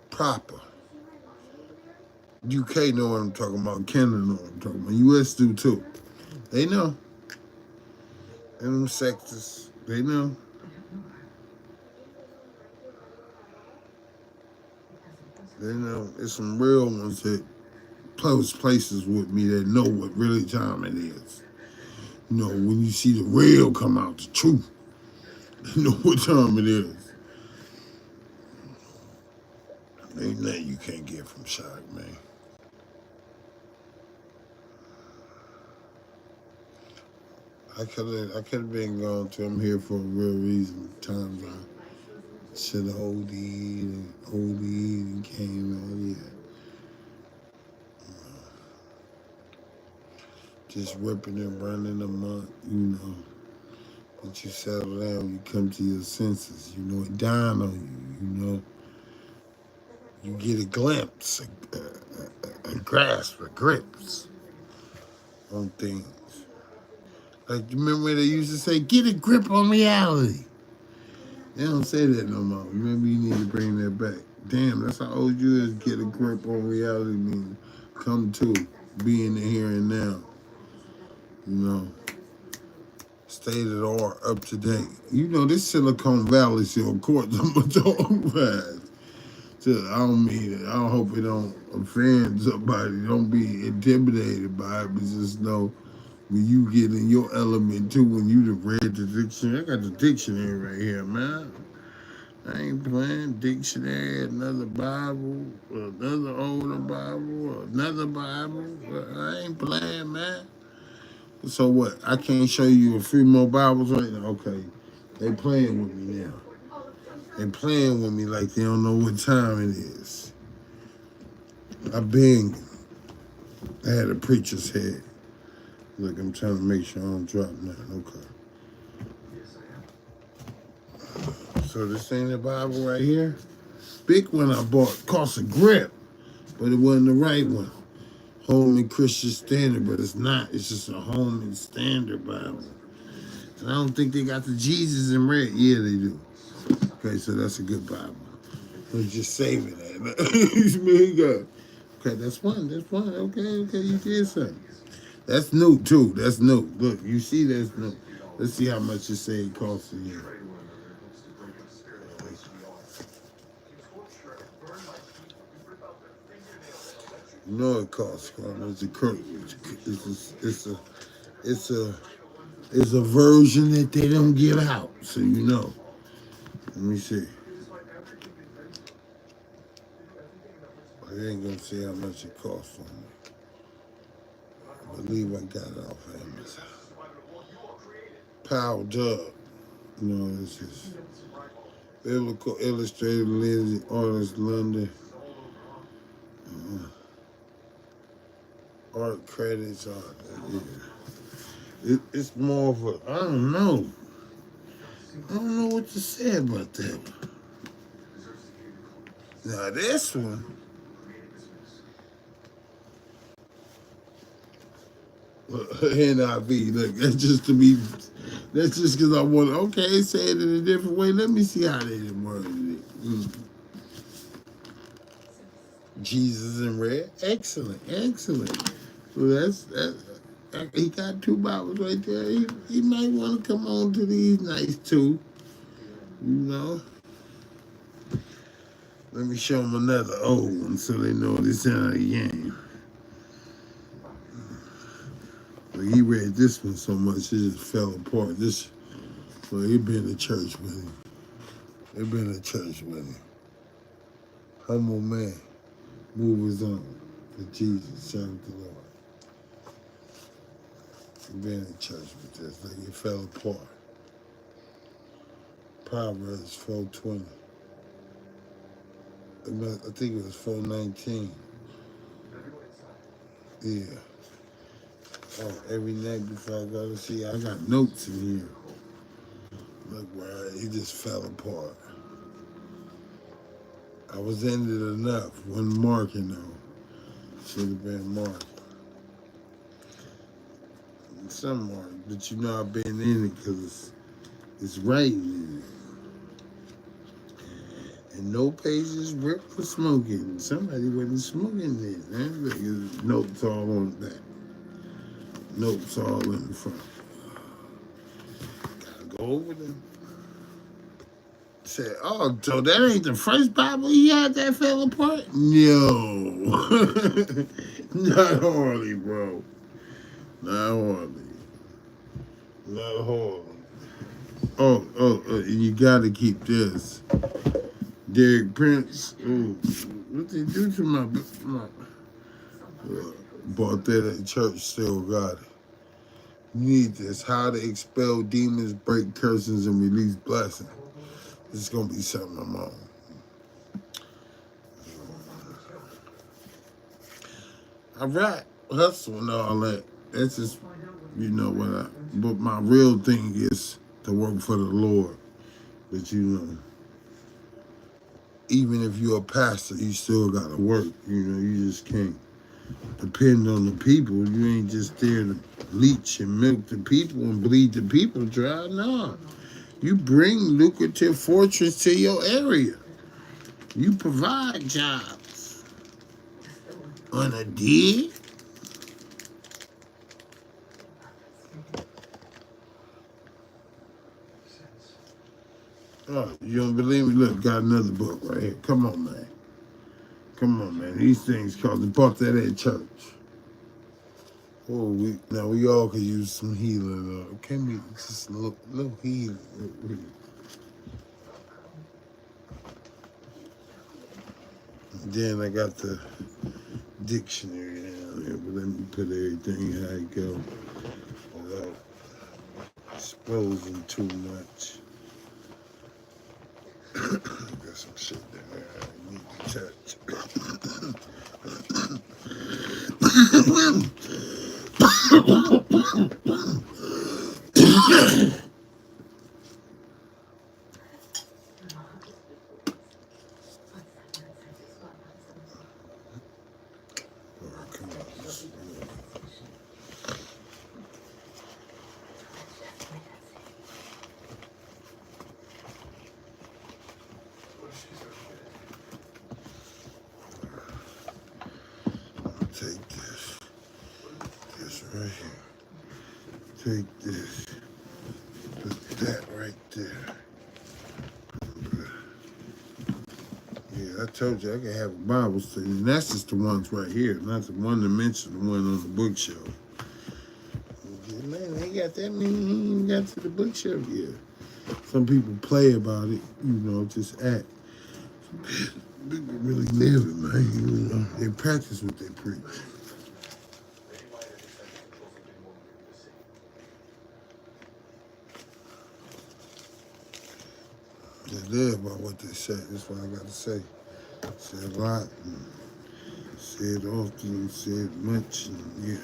Proper. UK know what I'm talking about. Canada know what I'm talking about. US do too. They know. In them sectors. They know. I don't know her. Because it doesn't. They know. There's some real ones that close places with me that know what really time it is. You know, when you see the real come out, the truth, you know what time it is. Ain't nothing you can't get from Shaka, man. I could have been gone to him here for a real reason. Times I should have OD'd and came out here. Just ripping and running a month, you know. But you settle down, you come to your senses, you know, it dawn on you, you know. You get a glimpse, a grasp, a grips on things. Like, you remember when they used to say, get a grip on reality? They don't say that no more. Maybe you need to bring that back. Damn, that's how old you is. Get a grip on reality means come to, be in the here and now. You know, state of the art, up to date. You know, this Silicon Valley shit, of course, I'm going to talk about. So I don't mean it. I don't hope it don't offend somebody. Don't be intimidated by it, but just know when you get in your element too, when you done read the dictionary. I got the dictionary right here, man. I ain't playing dictionary, another Bible, another older Bible, another Bible. I ain't playing, man. So what? I can't show you a few more Bibles right now? Okay. They playing with me now. They playing with me like they don't know what time it is. I had a preacher's head. Look, I'm trying to make sure I don't drop nothing. Okay. So this ain't the Bible right here. Big one I bought cost a grip, but it wasn't the right one. Holman Christian Standard, but it's not. It's just a Holman Standard Bible. And I don't think they got the Jesus in red. Yeah, they do. Okay, so that's a good Bible. We're just saving that. Okay, that's fine. That's fine. Okay, you did something. That's new too. That's new. Look, you see that's new. Let's see how much you say it costs a year. You know it costs. It's a version that they don't give out, so you know. Let me see. I ain't gonna say how much it costs for me. I believe I got it off Amazon. Powered up. You know, this is Biblical Illustrated, Lindsay, Artist, London. Art credits are, it's more of a, I don't know. I don't know what to say about that one. Now this one, NIV, look, that's just because I want, okay, say it in a different way. Let me see how they worded it. Jesus in red, excellent. So that's he got two Bibles right there. He might want to come on to these nice two, you know. Let me show them another old one so they know this ain't a game. But he read this one so much it just fell apart. Well, he been to church with him. Humble man, move his own for Jesus, serve the Lord. He been in church with this, like it fell apart. Proverbs 4:20. I think it was 4:19. Yeah. Oh, every night before I go to see, I got notes in here. Look where it just fell apart. I was in it enough. Wasn't marking though. Should have been marking. Some mark, but you know I've been in it because it's writing in it. And no pages ripped for smoking. Somebody wasn't smoking this. Man. Look, there's notes all on the back. Notes all in the front. Gotta over them. Said, oh, so that ain't the first Bible he had that fell apart? No. Not hardly, bro. Not hardly. Not hardly. And you gotta keep this. Derek Prince, ooh, what they do to my bought that at church, still got it. You need this. How to expel demons, break curses, and release blessings. This is gonna be something I'm on. I rap, hustle, and all that. That's just, but my real thing is to work for the Lord. But even if you're a pastor, you still gotta work. You just can't depend on the people. You ain't just there to leech and milk the people and bleed the people dry. No. You bring lucrative fortunes to your area. You provide jobs. On a dig? Oh, you don't believe me? Look, got another book right here. Come on, man. Come on, man. These things called the bought that at church. Oh, we all could use some healing. Can we just little healing? Then I got the dictionary down here, but let me put everything how it go without exposing too much. Got some shit down there I need to touch. Come on. Take this right here. Take this. Put that right there. Yeah, I told you I could have a Bible study. And that's just the ones right here, not the one that mentioned the one on the bookshelf. Man, they got that many, he ain't got to the bookshelf yet. Some people play about it, just act. People really live it, man. They practice what they preach. They live by what they say. That's what I got to say. Say a lot, and say it often, and say it much, and yeah.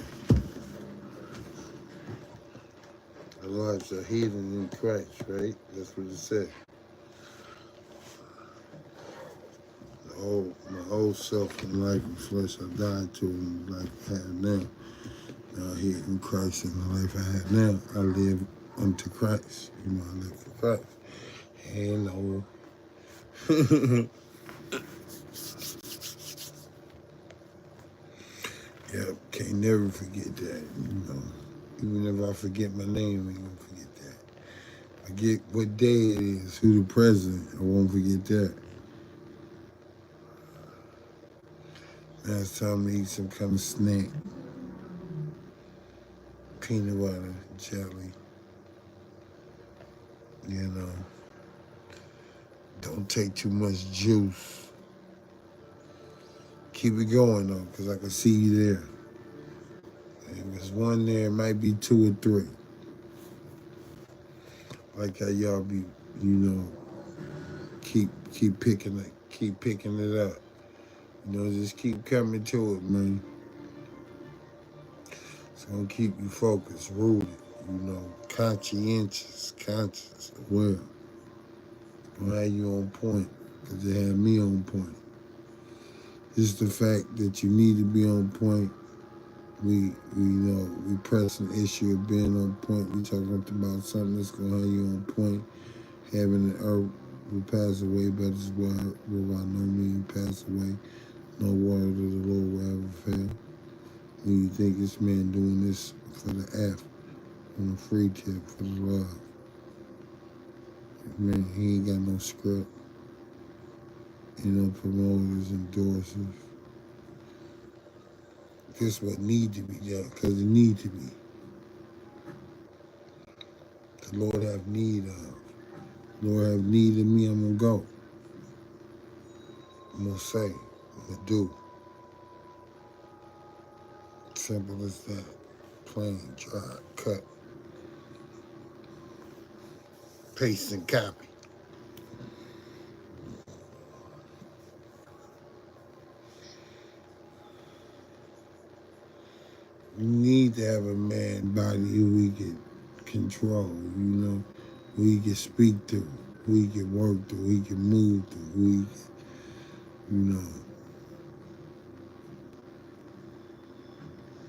Our lives are hidden in Christ, right? That's what it said. My old self in life and flesh I died to, and the life I have now. Now here in Christ, in the life I have now, I live unto Christ. I live for Christ. Hello. Yep, can't never forget that. Even if I forget my name, I ain't gonna forget that. Forget what day it is, who the president, I won't forget that. Now it's time to eat some kind of snack. Peanut butter, jelly. Don't take too much juice. Keep it going though, because I can see you there. If there's one there, it might be 2 or 3. Like how y'all be, keep picking it up. Just keep coming to it, man. It's gonna keep you focused, rooted, conscious, aware. Gonna have you on point, because they have me on point. Just the fact that you need to be on point. We press an issue of being on point. We talking about something that's gonna have you on point. Heaven and earth will pass away, but His word will by no means pass away. No word of the Lord will ever fail. When you think this man doing this for the F, on a free tip, for the love. Man, he ain't got no script. You know, promoters, endorsers. This what need to be done, because it need to be. The Lord have need of. Lord have need of me, I'm gonna go. I'm gonna say, I'm gonna do. Simple as that. Plain, dry, cut, paste, and copy. You need to have a man body who he can control, you know, who he can speak to, who he can work to, who he can move to, who he can, you know,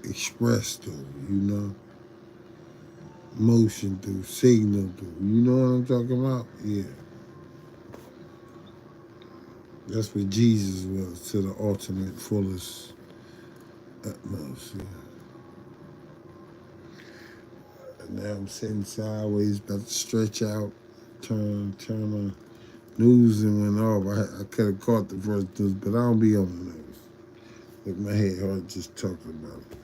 express to, you know, motion to, signal to. You know what I'm talking about? Yeah. That's what Jesus was to the ultimate, fullest, utmost. Yeah. And now I'm sitting sideways, about to stretch out, turn on news and went off. I could have caught the first news, but I don't be on the news. Like my head hurt just talking about it.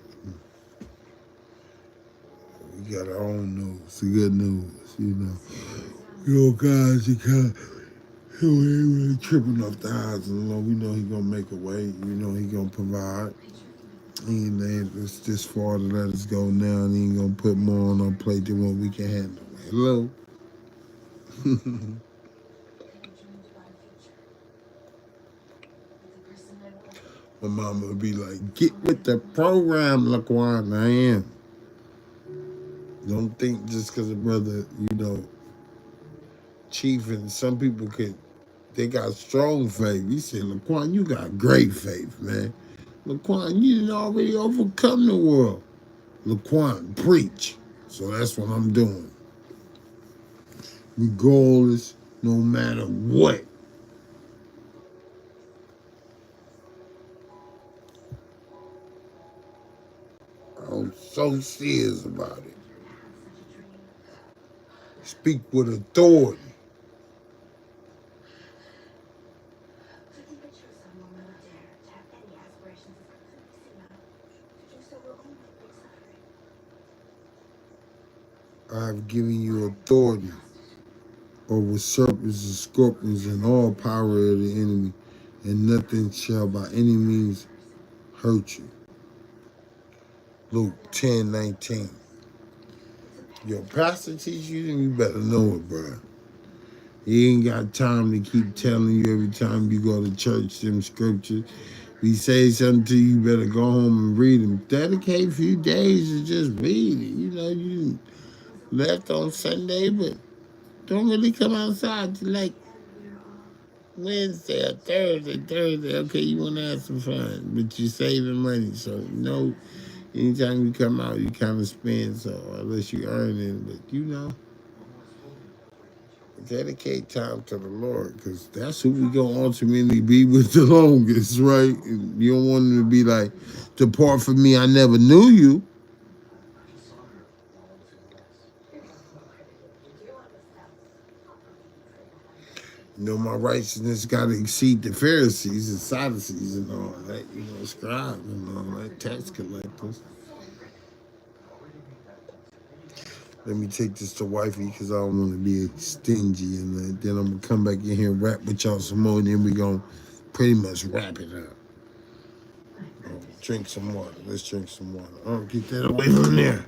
We got our own news, the good news, you know. You know, guys, you ain't really tripping off the highs and low. We know he gonna make a way. You know he gonna provide. He ain't it's this far to let us go now, and he ain't gonna put more on our plate than what we can handle. Hello. Have you dreamed about a future with the person I love? My mama would be like, "Get with the program, Laquan." I am. Don't think just because a brother, you know, Chieftain, some people they got strong faith. He said, "Laquan, you got great faith, man. Laquan, you didn't already overcome the world. Laquan, preach." So that's what I'm doing. Regardless, no matter what. I'm so serious about it. Had such a dream. Speak with authority. To think a true son will never dare to have any aspirations as completely seen out. To do so will only bring suffering. I have given you authority over serpents and scorpions and all power of the enemy, and nothing shall by any means hurt you. Luke 10:19. Your pastor teach you, then you better know it, bro. He ain't got time to keep telling you every time you go to church them scriptures. If he says something to you, you better go home and read them. Dedicate a few days to just read it. You know, you left on Sunday, but don't really come outside till like Wednesday or Thursday. Okay, you want to have some fun, but you're saving money. So, anytime you come out, you kind of spend, so unless you earn it. But, dedicate time to the Lord, because that's who we going to ultimately be with the longest, right? And you don't want him to be like, "Depart from me, I never knew you." I just saw her all too less. My righteousness got to exceed the Pharisees and Sadducees and all that, scribes and all that, tax collectors. Let me take this to wifey because I don't want to be stingy, and then I'm going to come back in here and rap with y'all some more, and then we're going to pretty much wrap it up. Drink some water. Let's drink some water. Oh, get that away from there.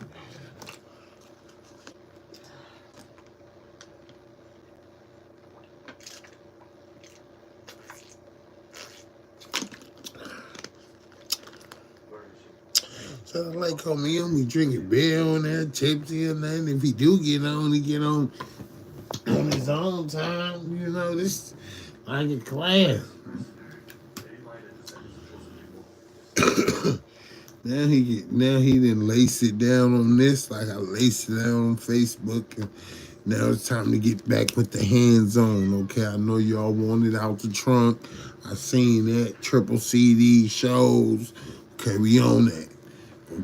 So like homie, we drinking beer on there, tipsy or nothing. If he do get on, he get on his own time. This like a class. Now he didn't lace it down on this like I laced it down on Facebook. And now it's time to get back with the hands on. Okay, I know y'all wanted out the trunk. I seen that triple CD shows. Okay, we on that.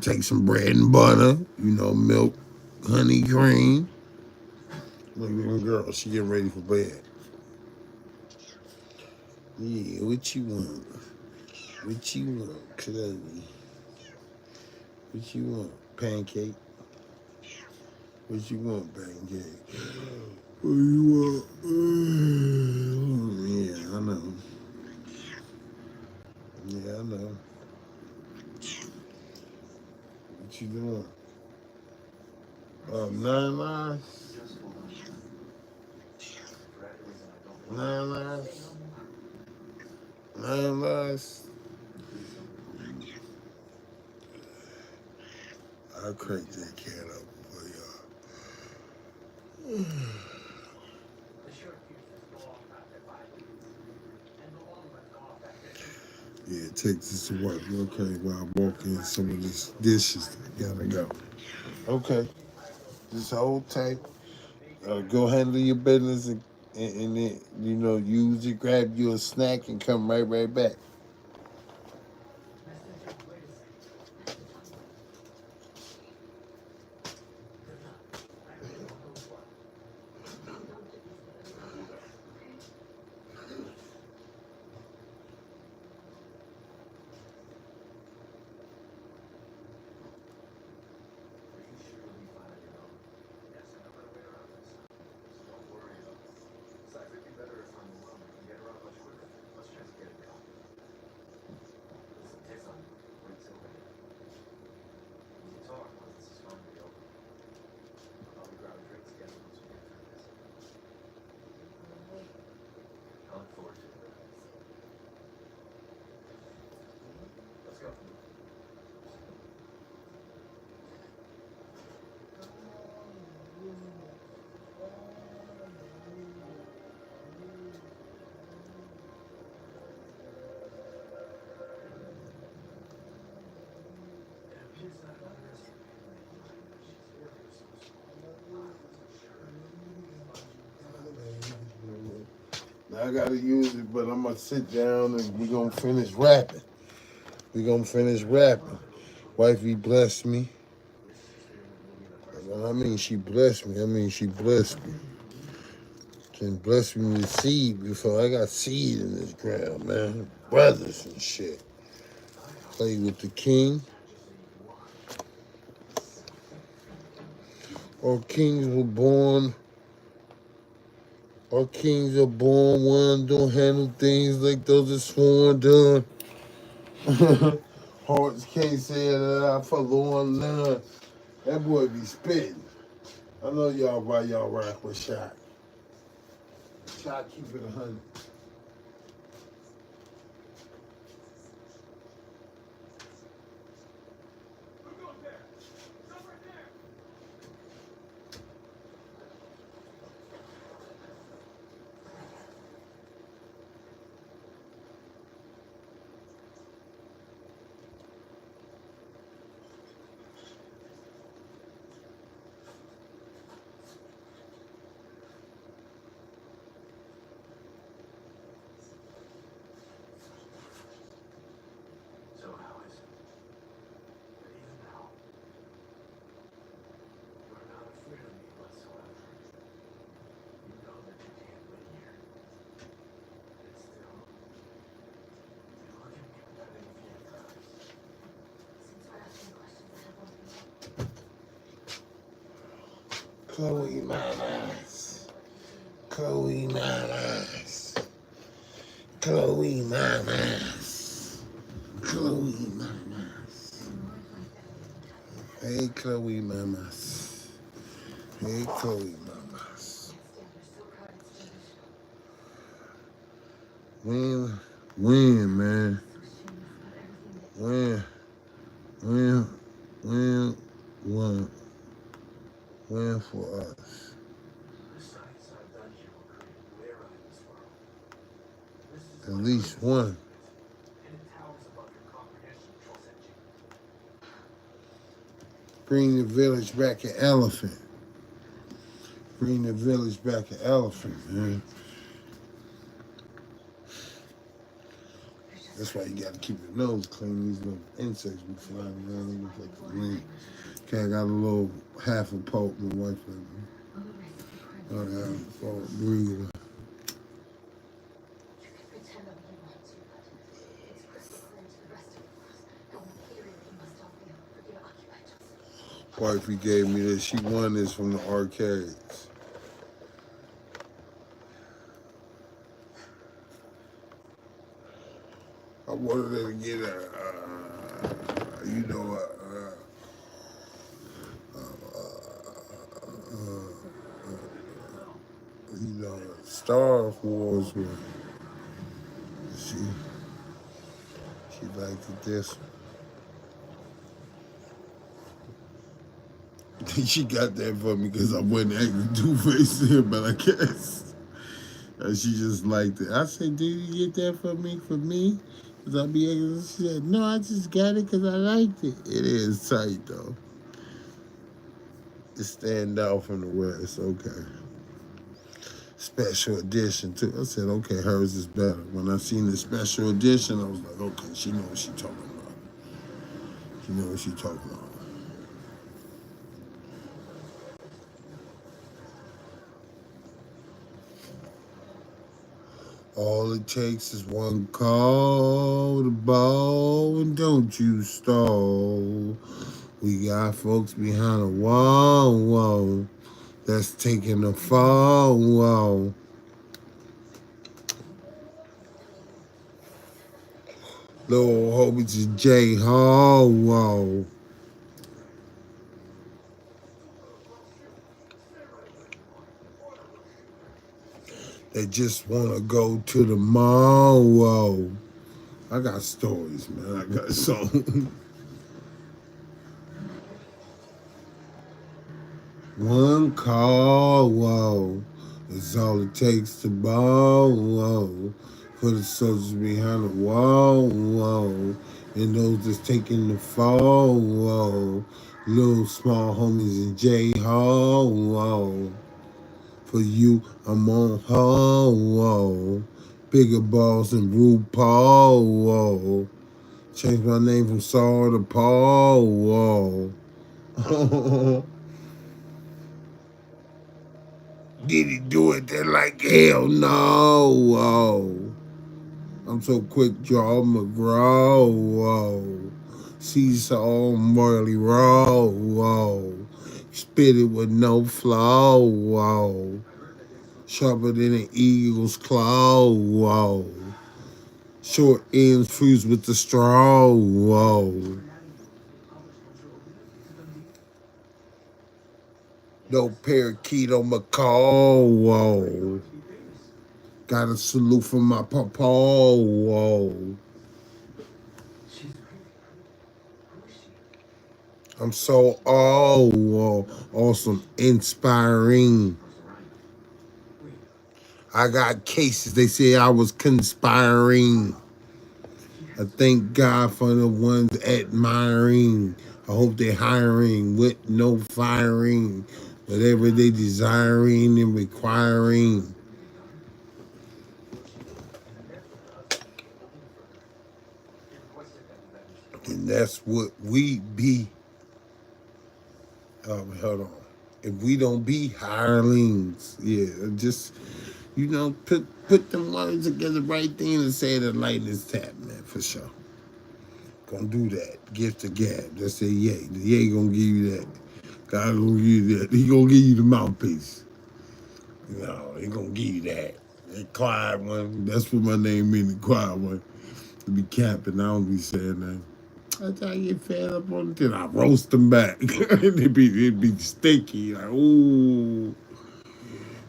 Take some bread and butter, milk, honey, cream. Look at the girl. She getting ready for bed. Yeah, what you want? What you want, Chloe? What you want? Pancake? What you want, pancake? What you want? Yeah, I know. Yeah, I know. What you doing? 9 lives? Just hold on. For any reason I don't feel 9 lives? 9 lives? please don't be cool. I'll crank that can up for y'all. The short fuses go off after 5 minutes. And the long ones go off after 2. Yeah, take this to work. Okay, while I walk in some of these dishes that gotta go. Okay, just hold tight. Go handle your business and then, use it, grab you a snack and come right back. Messenger, wait a second. Good luck. I really hope it goes well. Are you sure you'll be fine on your own? Yes, I know my way around this. So don't worry about it. Besides, it'd be better if I'm alone. I can get around much quicker. Let's try to get it going. Listen, Tizon, wait till later. We can talk once this is finally over. I'll probably grab a drink together once we get through this. I look forward to it. Let's go. It appears that I'm underestimating my lady. She's very resourceful. Now I gotta use it, but I'm gonna sit down and we're gonna finish rapping. Wifey blessed me. Well, I mean, she blessed me. She blessed me. Can bless me with seed before I got seed in this ground, man. Brothers and shit. Play with the king. Our kings were born. Our kings are born. One don't handle things like those are sworn done. Hearts can't say that I forlorn none. That boy be spitting. I know y'all why y'all rock with Shaka. Shaka keep it 100. So how is it? But even now, you're not afraid of me whatsoever. You know that you can't win here. And still, you look at me with that infinite eyes. Since we're asking questions, I have one thing. Chloe Mamas. Chloe Mamas. Chloe Mamas. Chloe Mamas. Hey, Chloe Mamas. Hey, Chloe Mamas. Win, man. Win for us. The science I've done here will create a new era in this world. This is At my least first one. experiment, and it towers above your comprehension, Trollsenji. Bring the village back an elephant. Bring the village back an elephant, man. That's why you gotta keep your nose clean. These little insects be flying around. They look like the rain. Okay, I got a little half a poke. My wife let me. I got for a breather. You can pretend all you want to, but it's crystal clear to the rest of the world how inferior you must all feel for you to occupy Johnson. Wifey gave me this. She won this from the arcades. I wanted her to get you know, Star Wars one. She she liked it this. She got that for me because I wasn't acting two-faced here, but I guess she just liked it. I said, "Did you get that for me? For me?" Because I be acting. She said, "No, I just got it because I liked it." It is tight though. It stand out from the rest. Okay. Special edition too. I said, okay, hers is better. When I seen the special edition, I was like, okay, she knows what she talking about. She knows what she talking about. All it takes is one call to ball, and don't you stall. We got folks behind a wall, that's taking the fall, wall. Little hope it's J Hall, wall. They just wanna go to the mall, whoa. I got stories, man. I got songs. One call, whoa. It's all it takes to ball, whoa. For the soldiers behind the wall, whoa. And those that's taking the fall, whoa. Little small homies in J Hall, whoa. For you, I'm on hold, whoa. Bigger balls than RuPaul, whoa. Changed my name from Saul to Paul, whoa. Did he do it? They're like, hell no, whoa. I'm so quick, draw McGraw, whoa. Seesaw, Morley Raw, whoa. Spit it with no flow, whoa. Sharper than an eagle's claw, whoa. Short ends fused with the straw, whoa. No parakeet on my call, whoa. Got a salute from my papa, whoa. I'm so, oh, whoa. Awesome, inspiring. I got cases, they say I was conspiring. I thank God for the ones admiring. I hope they're hiring with no firing. Whatever they desiring and requiring. And that's what we be. Hold on. If we don't be hirelings, yeah, just put them words together right then and say the lightness tap, man, for sure. Gonna do that. Gift to gab. Just say yay. The yay gonna give you that. God gonna give you that. He gonna give you the mouthpiece. He gonna give you that. That quiet one. That's what my name means, the quiet one. To be capping, I don't be saying that. That's how I get fed up on it. Then I roast them back. it'd be sticky. Like, ooh.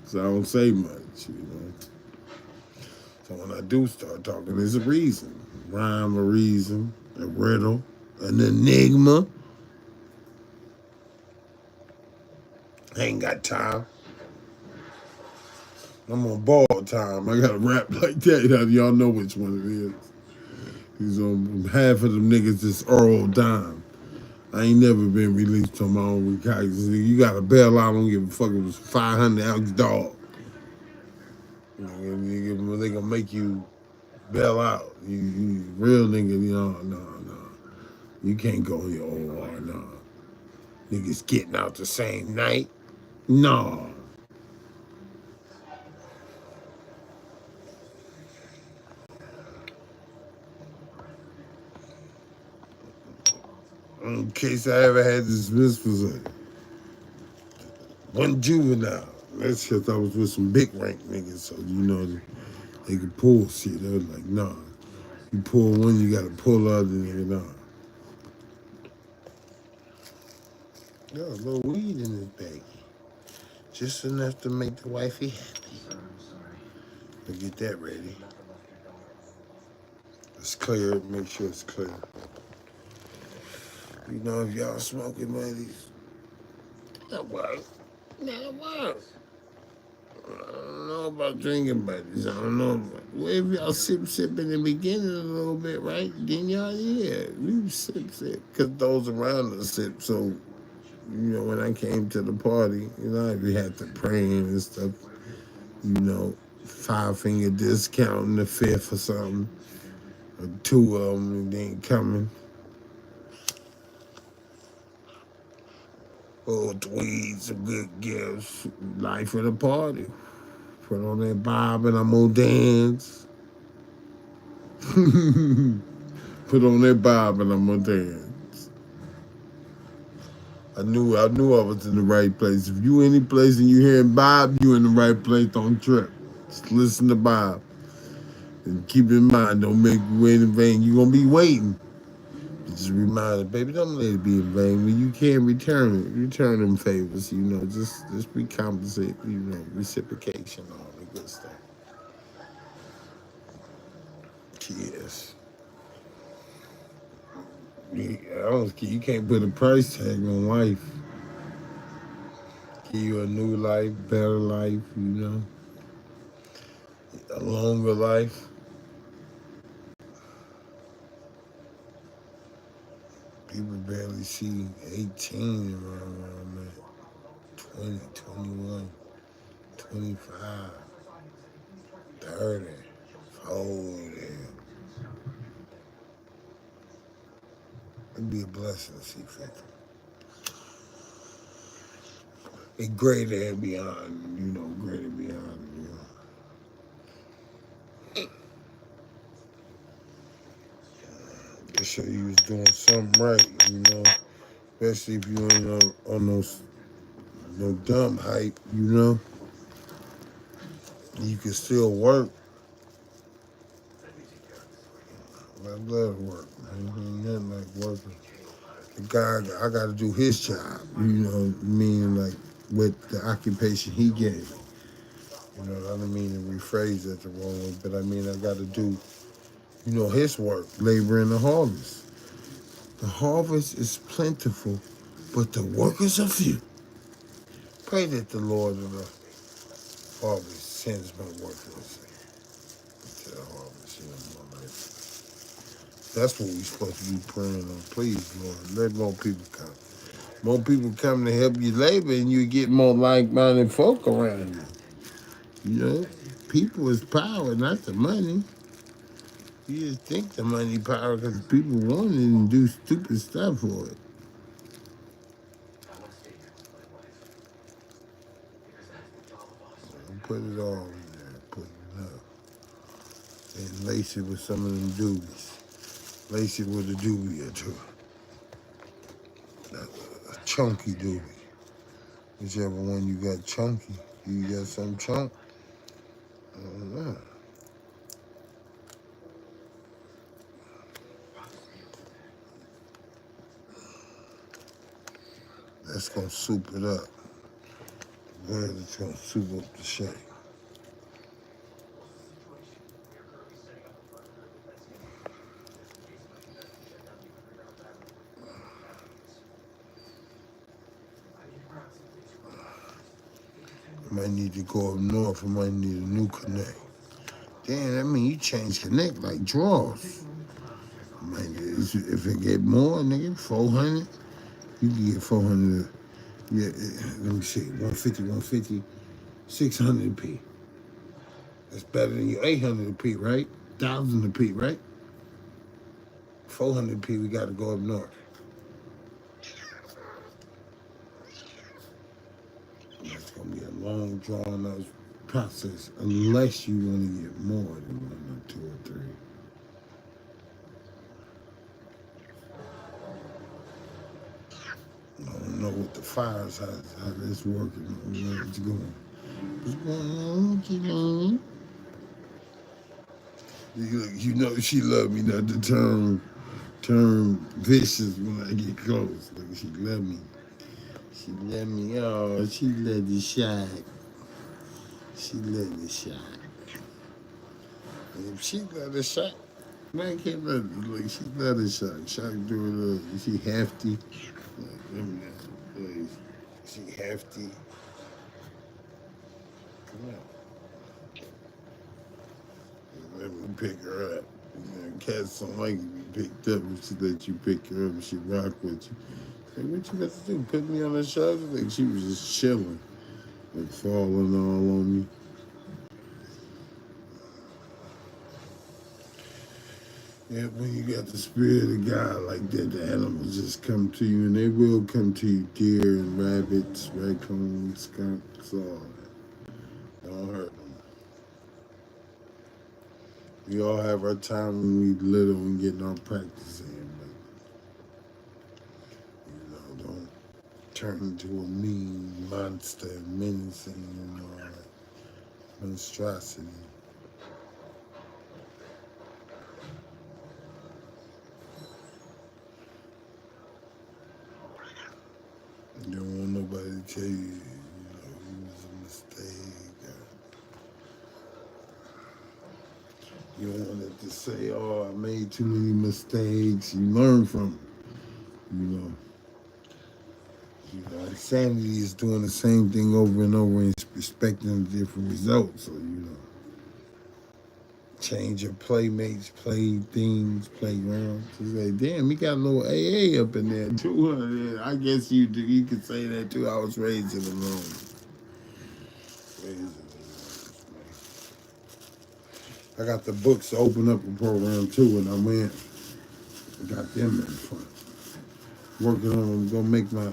So I don't say much. So when I do start talking, there's a reason. Rhyme, a reason, a riddle, an enigma. I ain't got time. I'm on ball time. I got to rap like that. Y'all know which one it is. Half of them niggas is Earl Dime. I ain't never been released on my own recognizance. You got to bail out. I don't give a fuck if it's 500-ounce dog. They gonna make you bail out. You real nigga, no. You can't go in your OR, no. Niggas getting out the same night. No. In case I ever had dismissals, one juvenile. That's because I was with some big rank niggas, so you know they could pull shit. They was like, nah, you pull one, you gotta pull the other nigga, nah. Got a little weed in this baggie. Just enough to make the wifey happy. Sir, I'm sorry. We'll get that ready. Nothing left your daughter. It's clear, make sure it's clear. You know, if y'all smoking buddies, that work. That work. I don't know about drinking buddies. I don't know. Well, if y'all sip in the beginning a little bit, right? Then y'all, yeah, you sip. Because those around us sip. So, you know, when I came to the party, you know, we had to pray and stuff, you know, 5-finger discount in the fifth or something. Or 2 of them, and they ain't coming. Oh, tweeds, some good gifts. Life of the party. Put on that bob and I'm gonna dance. Put on that bob and I'm gonna dance. I knew I was in the right place. If you any place and you hearing Bob, you in the right place. Don't trip. Just listen to Bob. And keep in mind, don't make you wait in vain. You gonna be waiting. Just a reminder, baby, don't let it be in vain. When you can't return them favors, you know, just recompensate, you know, reciprocation, all the good stuff. Yes. You can't put a price tag on life. Give you a new life, better life, you know, a longer life. People barely see 18 around where I'm at. 20, 21, 25, 30, 40. It'd be a blessing to see 50. It's greater and beyond, you know, greater beyond, you know. Just show you was doing something right, you know. Especially if you ain't on no dumb hype, you know. You can still work. I love work, man. Ain't nothing like working. The guy, I got to do his job, you know, meaning like with the occupation he gave me. You know, I don't mean to rephrase that the wrong way, but I mean I got to do, you know, his work, labor in the harvest. The harvest is plentiful, but the workers are few. Pray that the Lord of the harvest sends my workers to the harvest, you know, my life. That's what we're supposed to be praying on. Please, Lord, let more people come. More people come to help you labor and you get more like-minded folk around you. You know, people is power, not the money. You just think the money power because people want it and do stupid stuff for it. I want to stay here with my wife. Because that's what all of us. And put it all in there, put it up. And lace it with some of them doobies. Lace it with a doobie or two. A chunky doobie. Whichever one you got chunky. You got some chunk? I don't know. That's gonna soup it up. Word is gonna soup up the shape. I might need to go up north. I might need a new connect. Damn, that mean you change connect like drawers. If it get more, nigga, 400, you can get 400. Yeah, let me see, 150, 600p. That's better than your 800p, right? 1000p, right? 400p, we got to go up north. It's gonna be a long, drawn-out process, unless you want to get more than 1 or 2 or 3. fires, how this working, what's going. What's going on, Chieftain? You know she love me not to turn vicious when I get close. Like she love me. She let me. Oh, she let the shot. She let the shot. If she let a shot, man can't let it. Like she let a shot. Shot do it. She hefty. Like, she hefty. Come on. Let me pick her up. Cats don't like to be picked up. If she let you pick her up and she rock with you. Like, what you got to do? Put me on her shoulder? Like, she was just chilling. Like, falling all on me. Yeah, when you got the spirit of God like that, the animals just come to you, and they will come to you. Deer and rabbits, raccoons, skunks, all that. Don't hurt them. We all have our time when we little and getting our practice in, but don't turn into a mean monster, menacing, and all that monstrosity. You don't want nobody to tell you, it was a mistake. You don't want it to say, oh, I made too many mistakes. You learn from it, you know. Insanity is doing the same thing over and over and expecting different results. So, change your playmates, play things, playgrounds. It's like, damn, he got a little AA up in there too. I guess you do. You could say that too. I was raised in the room. I got the books to open up a program too, and I went. I got them in front. Working on them, gonna make my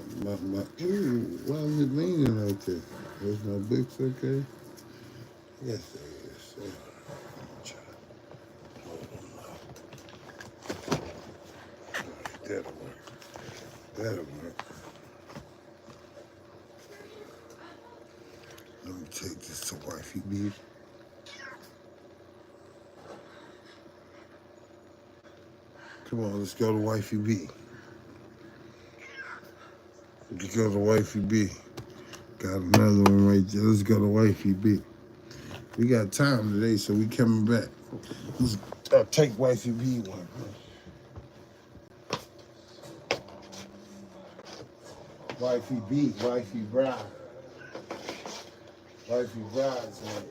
ooh, why is it leaning like that? Is my books okay? Yes, it is. Yeah. Hold on now. That'll work. That'll work. Let me take this to wifey B. Come on, let's go to wifey B. Let's go to wifey B. Got another one right there. Let's go to wifey B. We got time today, so we coming back. Let's take wifey B one. Wifey B, wifey bride. Wifey bride's man.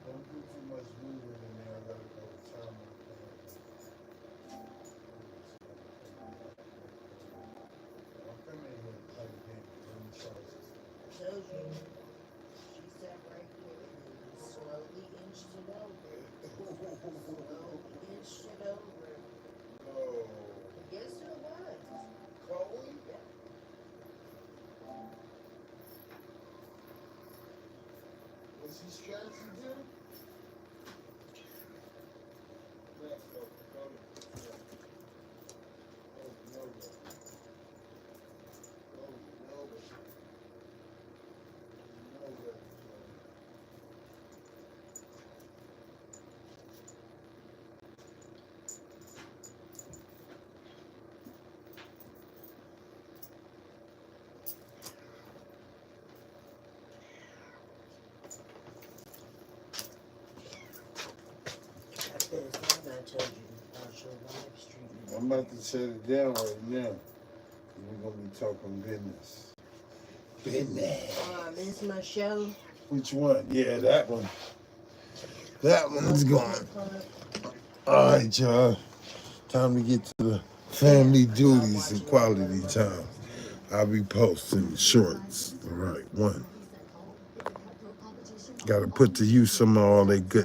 Don't do too much moving in there. I gotta go time. I'll come in here and play the game. Let me charge this. Told you. She sat right here and slowly inched it over. Slowly inched it over. No. Yes, it was. Chloe? Was he scratching too? Let's go. Go. I'm about to shut it down right now. We're gonna be talking business. Business. Oh, I missed my show. Which one? Yeah, that one. That one's gone. All right, y'all. Time to get to the family duties and quality time. I'll be posting shorts. All right, one. Got to put to use some of all that good